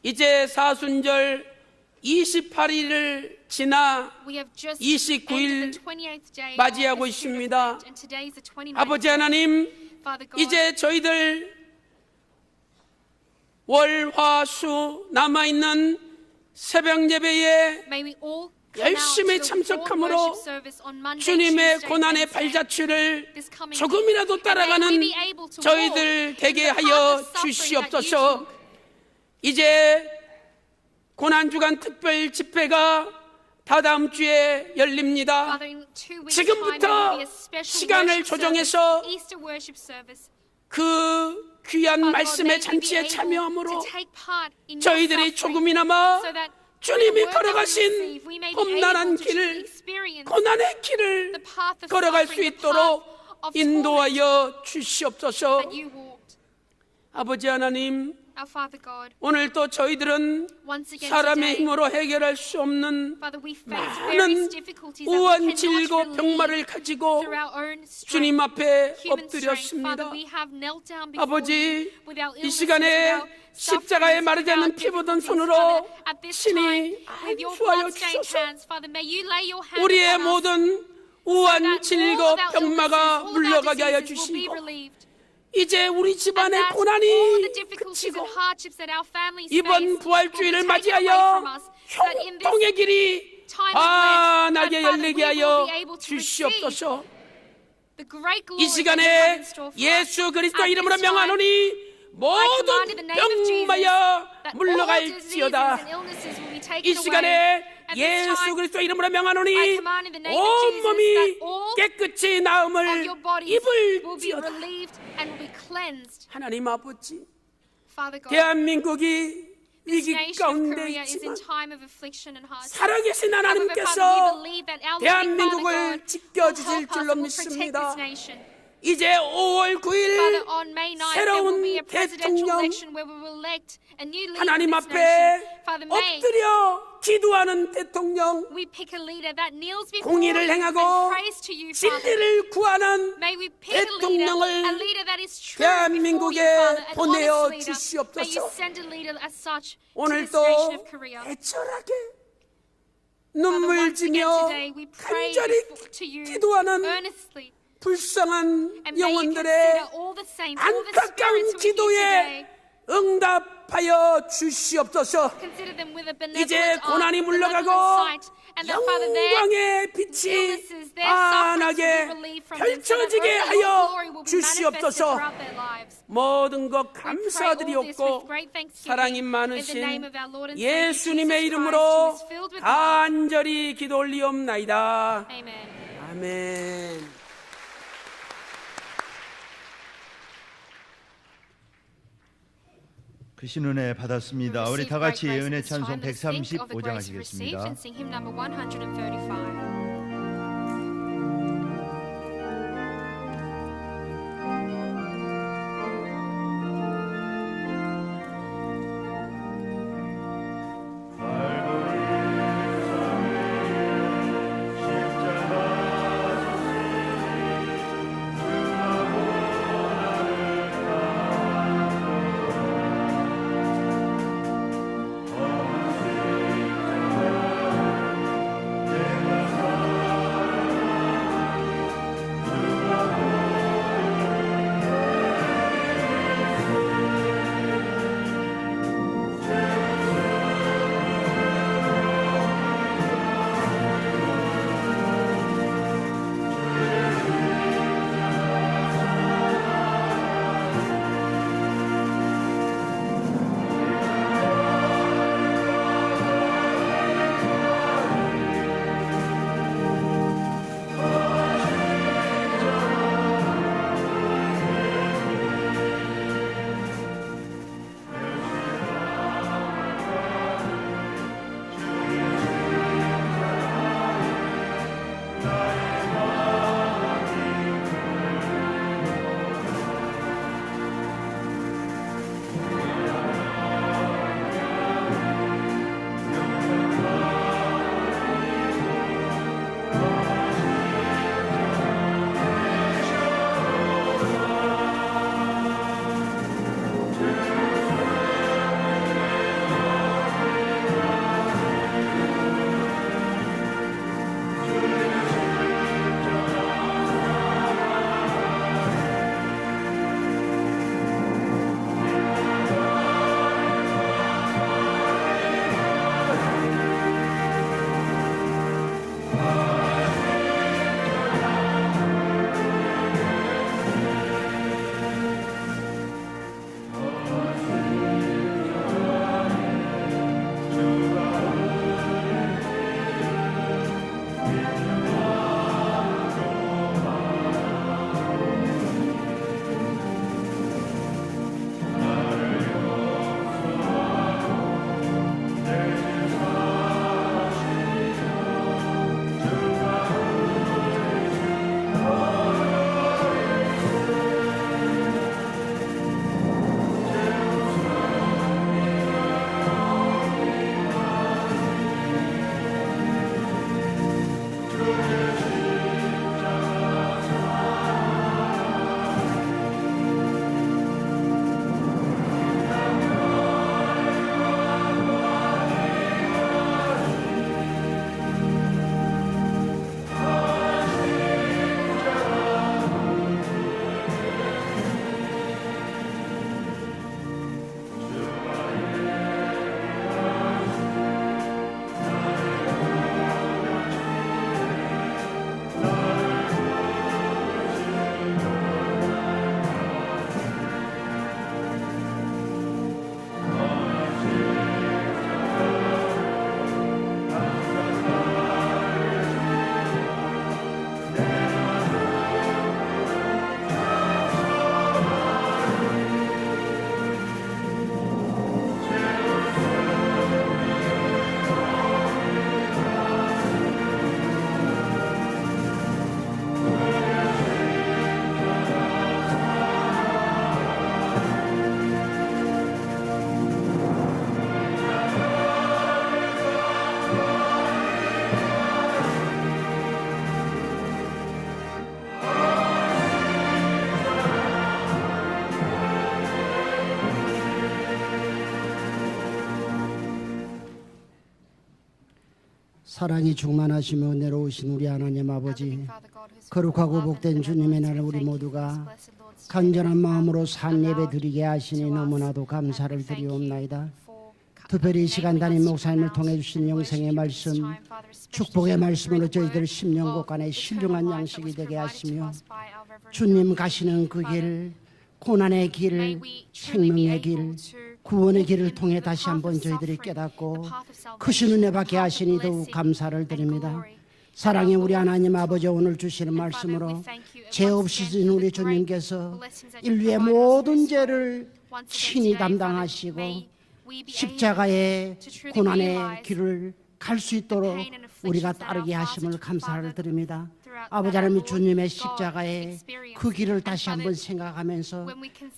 이제 사순절 28일을 지나 We have just 29일 ended the 28th day 맞이하고 of the Spirit of 있습니다. Lent, and today is the 29th 아버지 day. 하나님, Father God, 이제 저희들 월, 화, 수 남아있는 새벽 예배에 may we all come 열심히 out to the 참석함으로 worship service on Monday, 주님의 Tuesday, 고난의 Wednesday. 발자취를 This coming 조금이라도 week, and may 따라가는 we be able to 저희들 walk 되게 in the 하여 path of suffering that you 주시옵소서. took. 이제 고난주간 특별 집회가 다다음 주에 열립니다. Father, in 2 weeks' 지금부터 time, there will be a special 시간을 worship 조정해서 service, Easter worship service. 그 귀한 Father God, 말씀의 may we be 잔치에 able 참여함으로 to take part in your 저희들이 suffering, 조금이나마 so that 주님이 the word that we 걸어가신 receive, we may be 험난한 able to 길을, experience 고난의 길을 the path of 걸어갈 수 suffering, the 있도록 path of torment 인도하여 주시옵소서. that you walked. 아버지 하나님, Our Father God, 오늘 또 저희들은 once again 사람의 today, 힘으로 해결할 수 없는 Father, we face various 많은 difficulties that we 우한 cannot 질고 relieve 병마를 가지고 through our own strength, 주님 앞에 human strength. 엎드렸습니다. Father, we have knelt down before 아버지, you with our 이 illnesses, 시간에 with our 십자가에 sufferings, 마르지 with our 않는 피 묻은 difficulties. 손으로 Father, at this 신이 time, with your 안수하여 blood-stained 주소서. hands, Father, may you lay your hand 우리의 upon us, 모든 so 우한 that 질고 all of our 병마가 illnesses, all of our 물러가게 하여 diseases will be 주시고 relieved. 이제 우리 And 집안의 that all 고난이 the difficulties 그치고 and hardships that our families 이번 face will be 부활주의를 taken away 맞이하여 from us, so that in this 형통의 길이 time of Lent, 환하게 that, Father, 열리게 we 하여 will be able to receive 주시옵소서. the great 이 glory that you have 시간에 in store for us. 예수 그리스도 At 이름으로 this time, 명하노니 모든 command in the name of Jesus 병마여 that all diseases 물러갈지어다. and illnesses will be taken 이 away. 시간에 At this 예수 time, 그리스도 이름으로 명하노니 I command in the name of 온 Jesus 몸이 that all 깨끗이 of 나음을 your bodies will be 입을지어다. relieved and will be cleansed. 하나님 아버지, Father God, 대한민국이 this 위기 nation of 가운데 Korea is in 있지만 time of affliction and hardship. 살아계신 However, Father, we 하나님께서 believe that our living Father 대한민국을 God 지켜주실 will help us, 줄로 will protect 믿습니다. this nation. 이제 5월 Father, 9일 on May 9th, there will be a 새로운 presidential 대통령 election where we will elect a new leader 하나님 in this 앞에 nation. Father, may 엎드려 기도하는 대통령, we pick a leader that kneels before 공의를 you 행하고 and prays to you, Father. 진리를 구하는 May we pick a 대통령을 leader that is true before you, 대한민국에 Father, an 보내어 honest leader. May you 주시옵소서. send a leader as such to this 오늘도 nation of Korea. 애절하게 Father, 눈물 once again 지며 today, we pray 간절히 to you 기도하는 earnestly. 불쌍한 And may you 영혼들의 consider all the saints, all the spirits 안타까운 who are here 기도에 today. 응답하여 주시옵소서. Consider them with a 이제 benevolent 고난이 eye, 물러가고 benevolent sight, and that Father, their 영광의 빛이 illnesses, their sufferings will 환하게 be relieved from them, so that 펼쳐지게 only your 하여 glory will be manifested 주시옵소서. throughout their lives. 모든 것 We pray all this with 감사드리옵고 great thanksgiving 사랑이 in the name 많으신 of our Lord and Savior Jesus 예수님의 Christ, 이름으로 who is filled with love. 간절히 기도 올리옵나이다. Amen. 아멘. 그 신은혜 받았습니다. 우리 다 같이 은혜 찬송 135장 하시겠습니다. And sing hymn number 135. 내 사랑이 충만하시며 은혜로우신 우리 하나님 아버지, 거룩하고 복된 주님의 날 우리 모두가 간절한 마음으로 산 예배 드리게 하시니 너무나도 감사를 드리옵나이다. 특별히 이 시간 담임 목사님을 통해 주신 영생의 말씀, 축복의 말씀으로 저희들 심령곳간에 신령한 양식이 되게 하시며 주님 가시는 그 길, 고난의 길, 생명의 길, 구원의 길을 통해 다시 한번 저희들이 깨닫고 크신 은혜 받게 하시니 더욱 감사를 드립니다. 사랑의 우리 하나님 아버지, 오늘 주시는 말씀으로 죄 없으신 우리 주님께서 인류의 모든 죄를 친히 담당하시고 십자가의 고난의 길을 갈 수 있도록 우리가 따르게 하심을 감사를 드립니다. 아버지 하나님, 주님의 십자가의 그 길을 다시 한번 생각하면서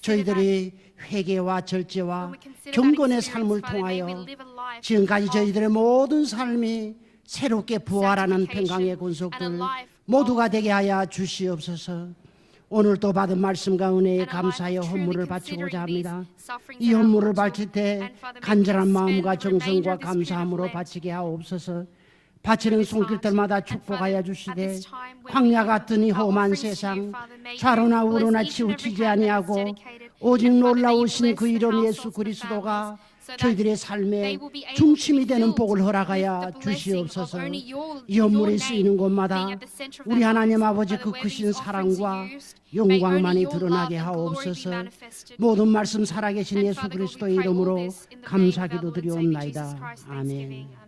저희들이 회개와 절제와 경건의 삶을 통하여 지금까지 저희들의 모든 삶이 새롭게 부활하는 평강의 군속들 모두가 되게 하여 주시옵소서. 오늘 또 받은 말씀과 은혜에 감사하여 헌물을 바치고자 합니다. 이 헌물을 바칠 때 간절한 마음과 정성과 감사함으로 바치게 하옵소서. 바치는 손길들마다 축복하여 주시되 광야 같은 이 험한 세상 좌로나 우로나 치우치지 아니하고 오직 놀라우신 그 이름 예수 그리스도가 저희들의 삶의 중심이 되는 복을 허락하여 주시옵소서. 이 헌물이 쓰이는 곳마다 우리 하나님 아버지 그 크신 사랑과 영광만이 드러나게 하옵소서. 모든 말씀 살아계신 예수 그리스도의 이름으로 감사기도 드리옵나이다. 아멘.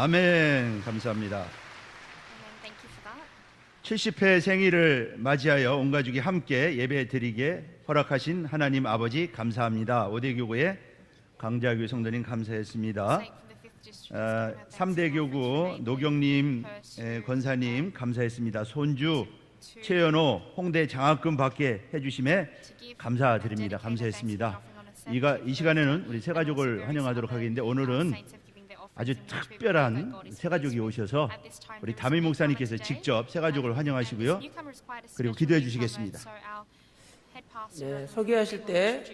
아멘. 감사합니다. Amen. Thank you for that. 70회 생일을 맞이하여 온 가족이 함께 예배 드리게 허락하신 하나님 아버지 감사합니다. 오대교구의 강자교 성도님 감사했습니다. Sake from the fifth district. 3대 교구 노경님 권사님 감사했습니다. 손주 최연호 홍대 장학금 받게 해주심에 감사드립니다. 감사했습니다. 이 시간에는 우리 새가족을 환영하도록 하겠는데 오늘은 아주 특별한 새가족이 오셔서 우리 담임 목사님께서 직접 새가족을 환영하시고요. 그리고 기도해 주시겠습니다. 네, 소개하실 때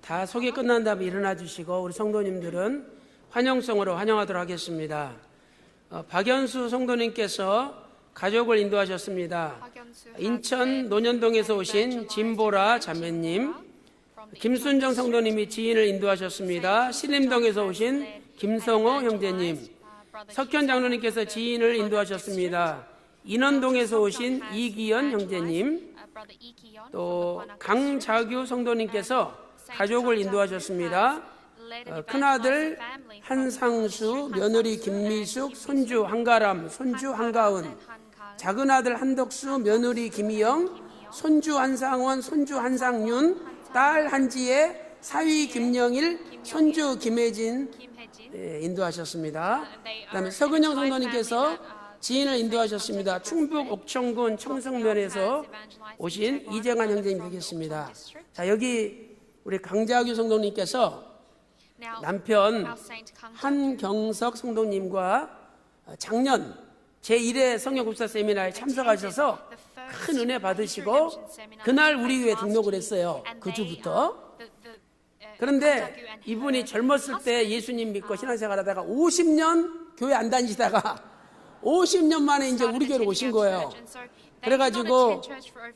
다 소개 끝난 다음에 일어나 주시고 우리 성도님들은 환영성으로 환영하도록 하겠습니다. 박연수 성도님께서 가족을 인도하셨습니다. 인천 논현동에서 오신 진보라 자매님, 김순정 성도님이 지인을 인도하셨습니다. 신림동에서 오신 김성호 형제님, 석현 장로님께서 지인을 인도하셨습니다. 인원동에서 오신 이기현 형제님, 또 강자규 성도님께서 가족을 인도하셨습니다. 큰아들 한상수, 며느리 김미숙, 손주 한가람, 손주 한가은, 작은아들 한덕수, 며느리 김희영, 손주 한상원, 손주 한상윤, 딸 한지혜, 사위 김영일, 손주 김혜진 인도하셨습니다. 그다음에 서근영 성도님께서 지인을 인도하셨습니다. 충북 옥천군 청성면에서 오신 이정환 형제님 되겠습니다. 자, 여기 우리 강자규 성도님께서 남편 한경석 성도님과 작년 제1회 성령급사 세미나에 참석하셔서 큰 은혜 받으시고 그날 우리 교회에 등록을 했어요. 그 주부터. 그런데 이분이 젊었을 때 예수님 믿고 신앙생활하다가 50년 교회 안 다니시다가 50년 만에 이제 우리 교회로 오신 거예요. 그래가지고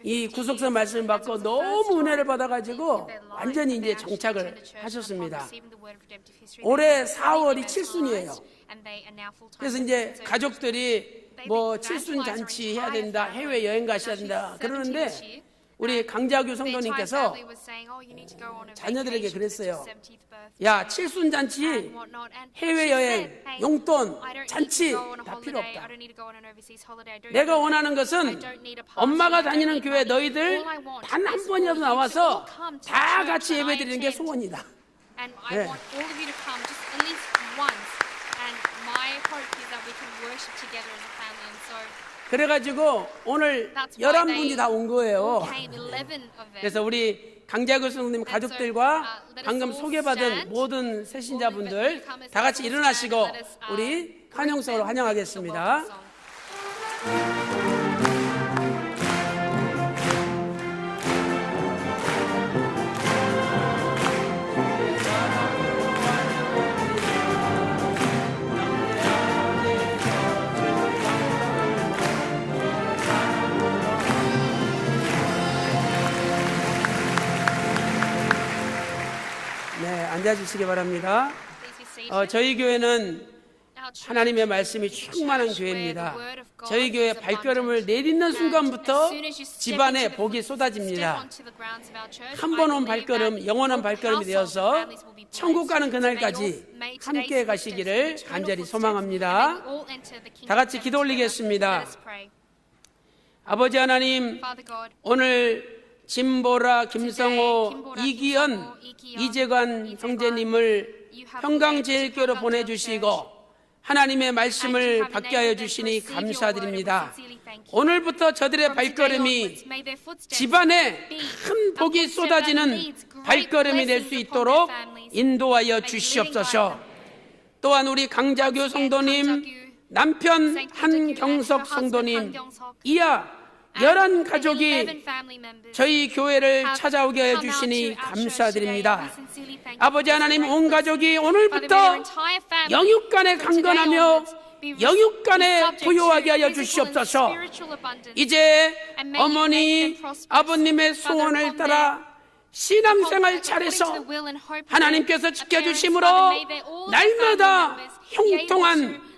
이 구속사 말씀을 받고 너무 은혜를 받아가지고 완전히 이제 정착을 하셨습니다. 올해 4월이 칠순이에요. 그래서 이제 가족들이 뭐 칠순 잔치 해야 된다, 해외 여행 가셔야 된다 그러는데 우리 강자규 성도님께서 자녀들에게 그랬어요. 야, 칠순 잔치, 해외 여행, 용돈, 잔치 다 필요 없다. 내가 원하는 것은 엄마가 다니는 교회 너희들 단 한 번이라도 나와서 다 같이 예배드리는 게 소원이다. 네. 그래가지고 오늘 11분이 다 온 거예요. 그래서 우리 강자규 성도님 가족들과 방금 소개받은 모든 새신자분들 다 같이 일어나시고 우리 환영성으로 환영하겠습니다. 앉아주시기 바랍니다. 저희 교회는 하나님의 말씀이 충만한 교회입니다. 저희 교회 발걸음을 내딛는 순간부터 집안에 복이 쏟아집니다. 한 번 온 발걸음 영원한 발걸음이 되어서 천국 가는 그날까지 함께 가시기를 간절히 소망합니다. 다 같이 기도 올리겠습니다. 아버지 하나님, 오늘 진보라, 김성호, 이기현, 이재관 형제님을 평강제일교로 보내주시고 하나님의 말씀을 받게 하여 주시니 감사드립니다. 오늘부터 저들의 발걸음이 집안에 큰 복이 쏟아지는 발걸음이 될 수 있도록 인도하여 주시옵소서. 또한 우리 강자규 성도님, 남편 한경석 성도님, 이하 11 가족이 저희 교회를 찾아오게 해주시니 감사드립니다. 아버지 하나님, 온 가족이 오늘부터 영육간에 강건하며 영육간에 부유하게 하여 주시옵소서. 이제 어머니 아버님의 소원을 따라 신앙생활 잘해서 하나님께서 지켜주심으로 날마다 형통한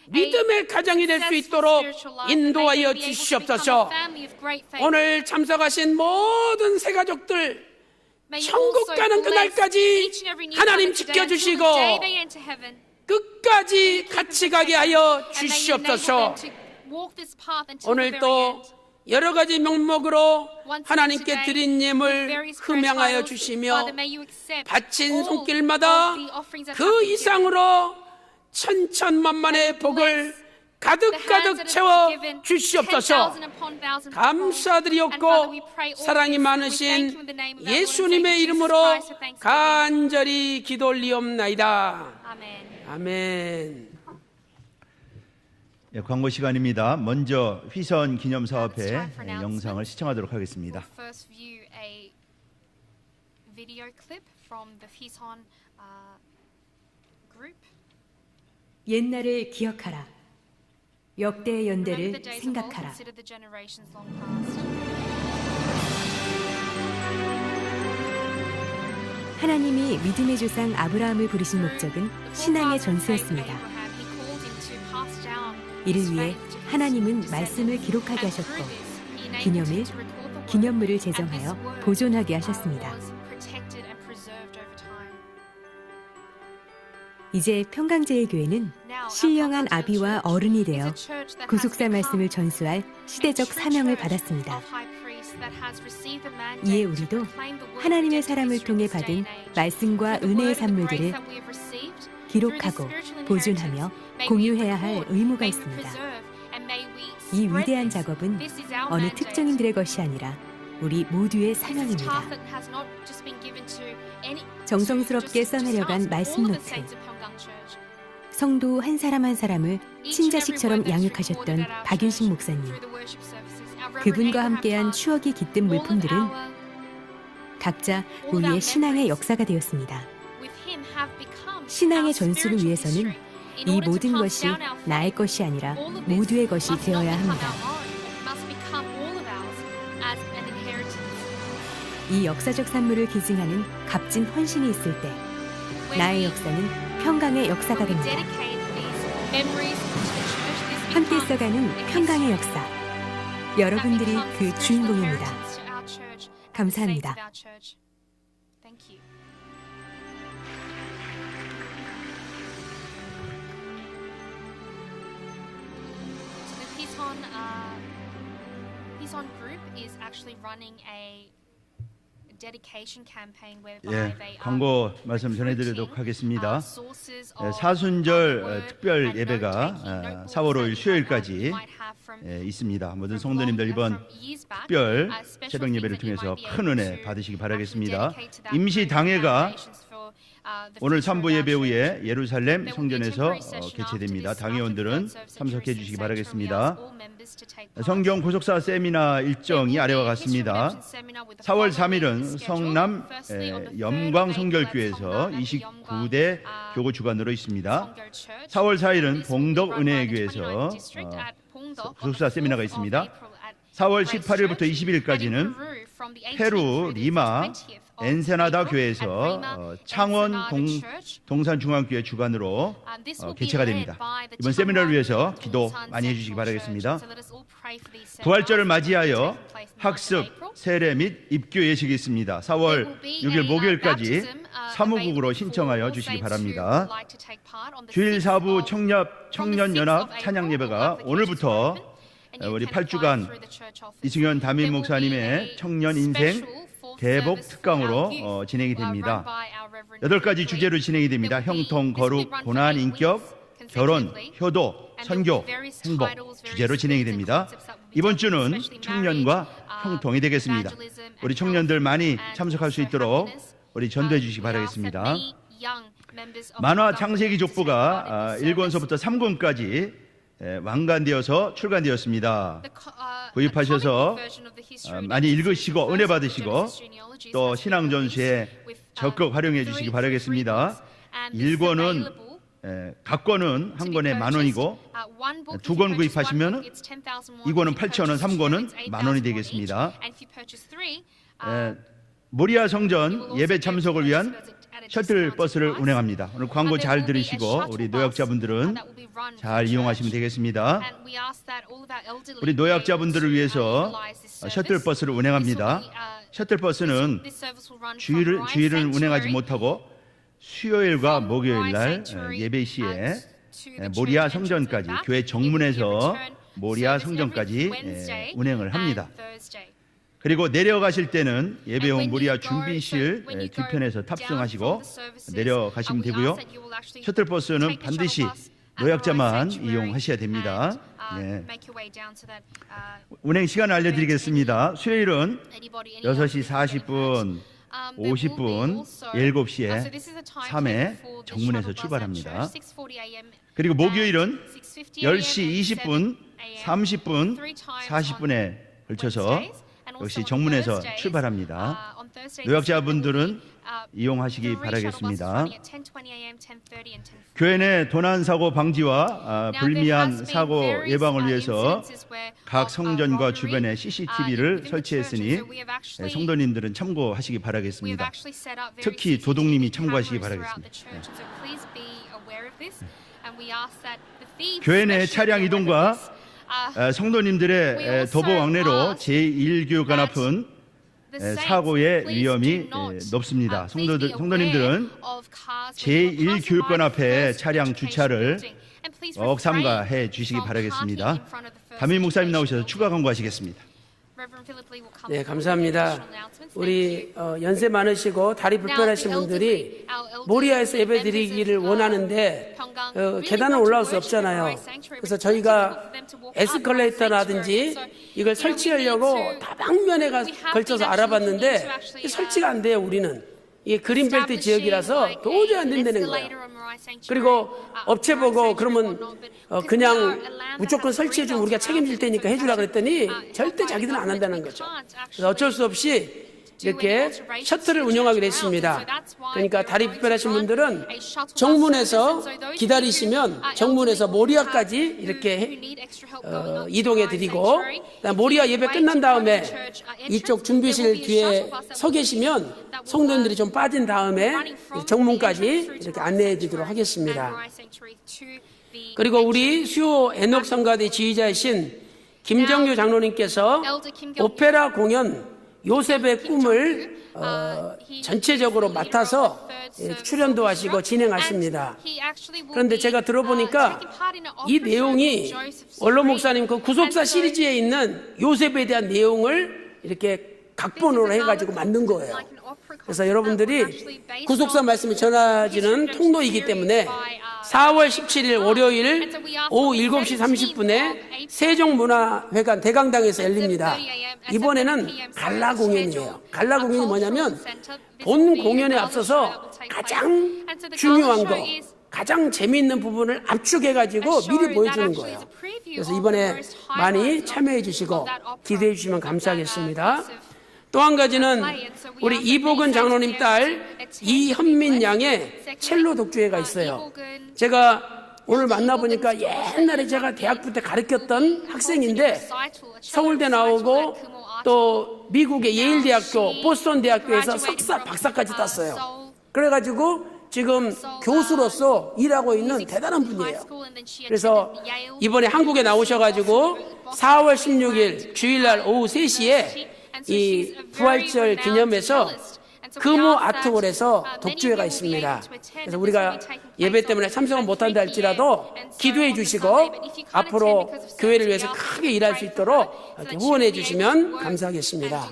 믿음의 가정이 될 수 있도록 인도하여 주시옵소서. 오늘 참석하신 모든 새가족들 천국 가는 그날까지 하나님 지켜주시고 끝까지 끝까지 같이 가게 하여 And may you enable 주시옵소서. them to walk this path until the 오늘 very 또 end. 여러 가지 명목으로 Once 하나님께 again, 드린 with 예물 various prayer 흠양하여 titles, 주시며 Father, may you accept 바친 all 손길마다 of the offerings that have 그 been given. 이상으로 천천만만의 복을 가득가득 채워 주시옵소서. 감사드리옵고 사랑이 많으신 예수님의 이름으로 간절히 기도 올리옵나이다. 아멘. 예, 광고 시간입니다. 먼저 휘선 기념사업회 영상을 시청하도록 하겠습니다. We'll first view a video clip from the Hison group. 옛날을 기억하라. 역대의 Remember 연대를 the days of old, 생각하라. consider the generations long past. 하나님이 믿음의 조상 아브라함을 부르신 목적은 The 신앙의 forefathers of faith 전수였습니다. Abraham, he called him to pass down 이를 his 위해 faith to his 하나님은 descendants. 말씀을 기록하게 And 하셨고 through this, he enabled 기념일, him to record the word, 기념물을 and this 제정하여 word, 보존하게 하셨습니다. was protected and preserved over time. 이제 평강제일 교회는 Now, our 신령한 Pentecostal 아비와 church 어른이 is 되어 a church that has 구속사 become 말씀을 전수할 a 시대적 true 사명을 church 받았습니다. of high priests that has received the mandate 이에 to 우리도 proclaim the word 하나님의 of 사람을 Israel 통해 in this day 받은 and age. 말씀과 Through the 은혜의 word and the 산물들을 grace that we have received, 기록하고 through this spiritual 보존하며 inheritance, may we 공유해야 할 record, 의무가 may we 있습니다. preserve, and may we 이 spread 위대한 this. 작업은 This is our 어느 mandate. 특정인들의 것이 아니라 우리 모두의 This is a 사명입니다. task that has not just been given to any- 정성스럽게 just 써내려간 us, but 말씀 all of the 노트. saints of Pyeonggang Church. 성도 한 사람 한 사람을 Each 친자식처럼 and every word that's 양육하셨던 recorded at our 박윤식 church 목사님, through the worship services. Our Reverend 그분과 Abraham 함께한 Clark, 추억이 깃든 all of 물품들은 our- 각자 all of 우리의 our 신앙의 memories 역사가 되었습니다. with him have become 신앙의 our 전수를 spiritual 위해서는 history. In 이 order to 모든 pass 것이 down our faith, 나의 것이 아니라 all of this 모두의 것이 must not 되어야 become 합니다. our own, it must become all of ours as an inheritance. 이 역사적 산물을 기증하는 값진 헌신이 있을 때 When 나의 we- 역사는 평강의 역사가 when we 됩니다. dedicate these memories to the church, this 함께 becomes 써가는 a 평강의 history 역사. that 여러분들이 becomes 그 spiritual 주인공입니다. inheritance to our church and the saints 감사합니다. of our church. Thank you. So the Hison group is actually running a dedication campaign whereby 예, they are 광고 말씀 전해드리도록 하겠습니다. 사순절 특별 예배가 4월 5일 수요일까지 있습니다. 모든 성도님들 이번 특별 새벽 예배를 통해서 큰 은혜 받으시기 바라겠습니다. 임시 당회가 오늘 3부 예배 후에 예루살렘 성전에서 개최됩니다. 당회원들은 참석해 주시기 바라겠습니다. 성경 고속사 세미나 일정이 아래와 같습니다. 4월 3일은 성남 영광 성결교회에서 29대 교구 주관으로 있습니다. 4월 4일은 봉덕 은혜교회에서 고속사 세미나가 있습니다. 4월 18일부터 20일까지는 페루 리마 엔세나다 교회에서 창원 동산중앙교회 주관으로 개최가 됩니다. 이번 세미나를 위해서 기도 많이 해주시기 바라겠습니다. 부활절을 맞이하여 학습, 세례 및 입교 예식이 있습니다. 4월 6일 목요일까지 사무국으로 신청하여 주시기 바랍니다. 주일 4부 청년연합 찬양예배가 오늘부터 우리 8주간 이승현 담임 목사님의 청년 인생 대복 특강으로 진행이 됩니다. 8가지 주제로 진행이 됩니다. 형통, 거룩, 고난, 인격, 결혼, 효도, 선교, 행복 주제로 진행이 됩니다. 이번 주는 청년과 형통이 되겠습니다. 우리 청년들 많이 참석할 수 있도록 우리 전도해 주시기 바라겠습니다. 만화 창세기 족보가 1권서부터 3권까지 완간되어서 출간되었습니다. 구입하셔서 많이 읽으시고 은혜 받으시고 또 신앙전수에 적극 활용해 주시기 바라겠습니다. 1권은 각 권은 한 권에 10,000원이고 2권 구입하시면 2권은 8,000원, 3권은 10,000원이 되겠습니다. 모리아 성전 예배 참석을 위한 셔틀버스를 운행합니다. 오늘 광고 잘 들으시고 우리 노약자분들은 잘 이용하시면 되겠습니다. 우리 노약자분들을 위해서 셔틀버스를 운행합니다. 셔틀버스는 주일은 운행하지 못하고 수요일과 목요일 날 예배 시에 모리아 성전까지 교회 정문에서 모리아 성전까지 운행을 합니다. 그리고 내려가실 때는 예배용 모리아 준비실 뒤편에서 탑승하시고 내려가시면 되고요. 셔틀버스는 반드시 노약자만 이용하셔야 됩니다. 운행 시간 알려드리겠습니다. 수요일은 6시 40분, 50분, 7시에 3회 정문에서 출발합니다. 그리고 목요일은 10시 20분, 30분, 40분에 걸쳐서 역시 정문에서 출발합니다. 노약자분들은 이용하시기 바라겠습니다. 교회 내 도난사고 방지와 불미한 사고 예방을 위해서 각 성전과 주변에 CCTV를 설치했으니 성도님들은 참고하시기 바라겠습니다. 특히 도둑님이 참고하시기 바라겠습니다. 교회 내 차량 이동과 성도님들의 도보 왕래로 제1교육관 앞은 사고의 위험이 높습니다. 성도님들은 제1교육관 앞에 차량 주차를 꼭 삼가해 주시기 바라겠습니다. 담임 목사님 나오셔서 추가 광고하시겠습니다. 네, 감사합니다. 우리 연세 많으시고 다리 불편하신 분들이 모리아에서 예배드리기를 원하는데 계단을 올라올 수 없잖아요. 그래서 저희가 에스컬레이터라든지 이걸 설치하려고 다방면에 걸쳐서 알아봤는데 설치가 안 돼요. 우리는 이게 그린벨트 지역이라서 도저히 안 된다는 거예요. 그리고 업체 보고 그러면 그냥 무조건 설치해주면 우리가 책임질 테니까 해주라 그랬더니 절대 자기들은 안 한다는 거죠. 그래서 어쩔 수 없이 이렇게 셔틀을 운영하기로 했습니다. 그러니까 다리 불편하신 분들은 정문에서 기다리시면 정문에서 모리아까지 이렇게 이동해 드리고 모리아 예배 끝난 다음에 이쪽 준비실 뒤에 서 계시면 성도님들이 좀 빠진 다음에 정문까지 이렇게 안내해 드리도록 하겠습니다. 그리고 우리 수요 에녹 성가대 지휘자이신 김정규 장로님께서 오페라 공연 요셉의 꿈을 전체적으로 맡아서 출연도 하시고 진행하십니다. 그런데 제가 들어보니까 이 내용이 원로 목사님 그 구속사 시리즈에 있는 요셉에 대한 내용을 이렇게 각본으로 해가지고 만든 거예요. 그래서 여러분들이 구속사 말씀이 전하지는 통로이기 때문에 4월 17일 월요일 오후 7시 30분에 세종문화회관 대강당에서 열립니다. 이번에는 갈라 공연이에요. 갈라 공연이 뭐냐면 본 공연에 앞서서 가장 중요한 거, 가장 재미있는 부분을 압축해가지고 미리 보여주는 거예요. 그래서 이번에 많이 참여해 주시고 기대해 주시면 감사하겠습니다. 또 한 가지는 우리 이복은 장로님 딸 이현민 양의 첼로 독주회가 있어요. 제가 오늘 만나보니까 옛날에 제가 대학부 때 가르쳤던 학생인데 서울대 나오고 또 미국의 예일대학교, 보스턴 대학교에서 석사, 박사까지 땄어요. 그래가지고 지금 교수로서 일하고 있는 대단한 분이에요. 그래서 이번에 한국에 나오셔가지고 4월 16일 주일날 오후 3시에 이 부활절 기념해서 금호 아트홀에서 독주회가 있습니다. 그래서 우리가 예배 때문에 참석은 못한다 할지라도 기도해 주시고 앞으로 교회를 위해서 크게 일할 수 있도록 후원해 주시면 감사하겠습니다.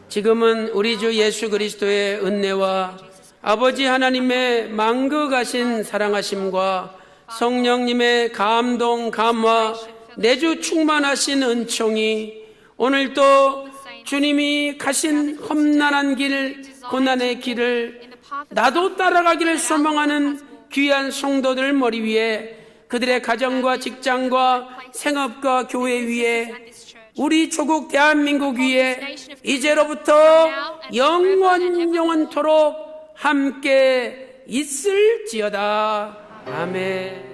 지금은 우리 주 예수 그리스도의 은혜와 아버지 하나님의 만극하신 사랑하심과 성령님의 감동, 감화, 내주 충만하신 은총이 오늘도 주님이 가신 험난한 길, 고난의 길을 나도 따라가기를 소망하는 귀한 성도들 머리 위에, 그들의 가정과 직장과 생업과 교회 위에, 우리 조국 대한민국 위에 이제로부터 영원토록 함께 있을지어다. 아멘.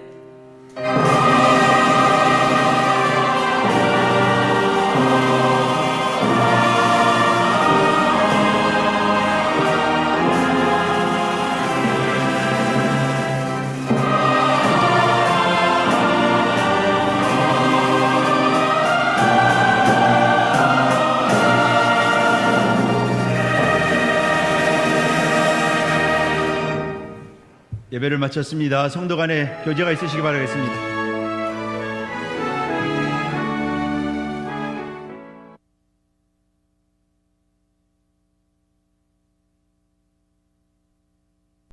예배를 마쳤습니다. 성도 간에 교제가 있으시기 바라겠습니다.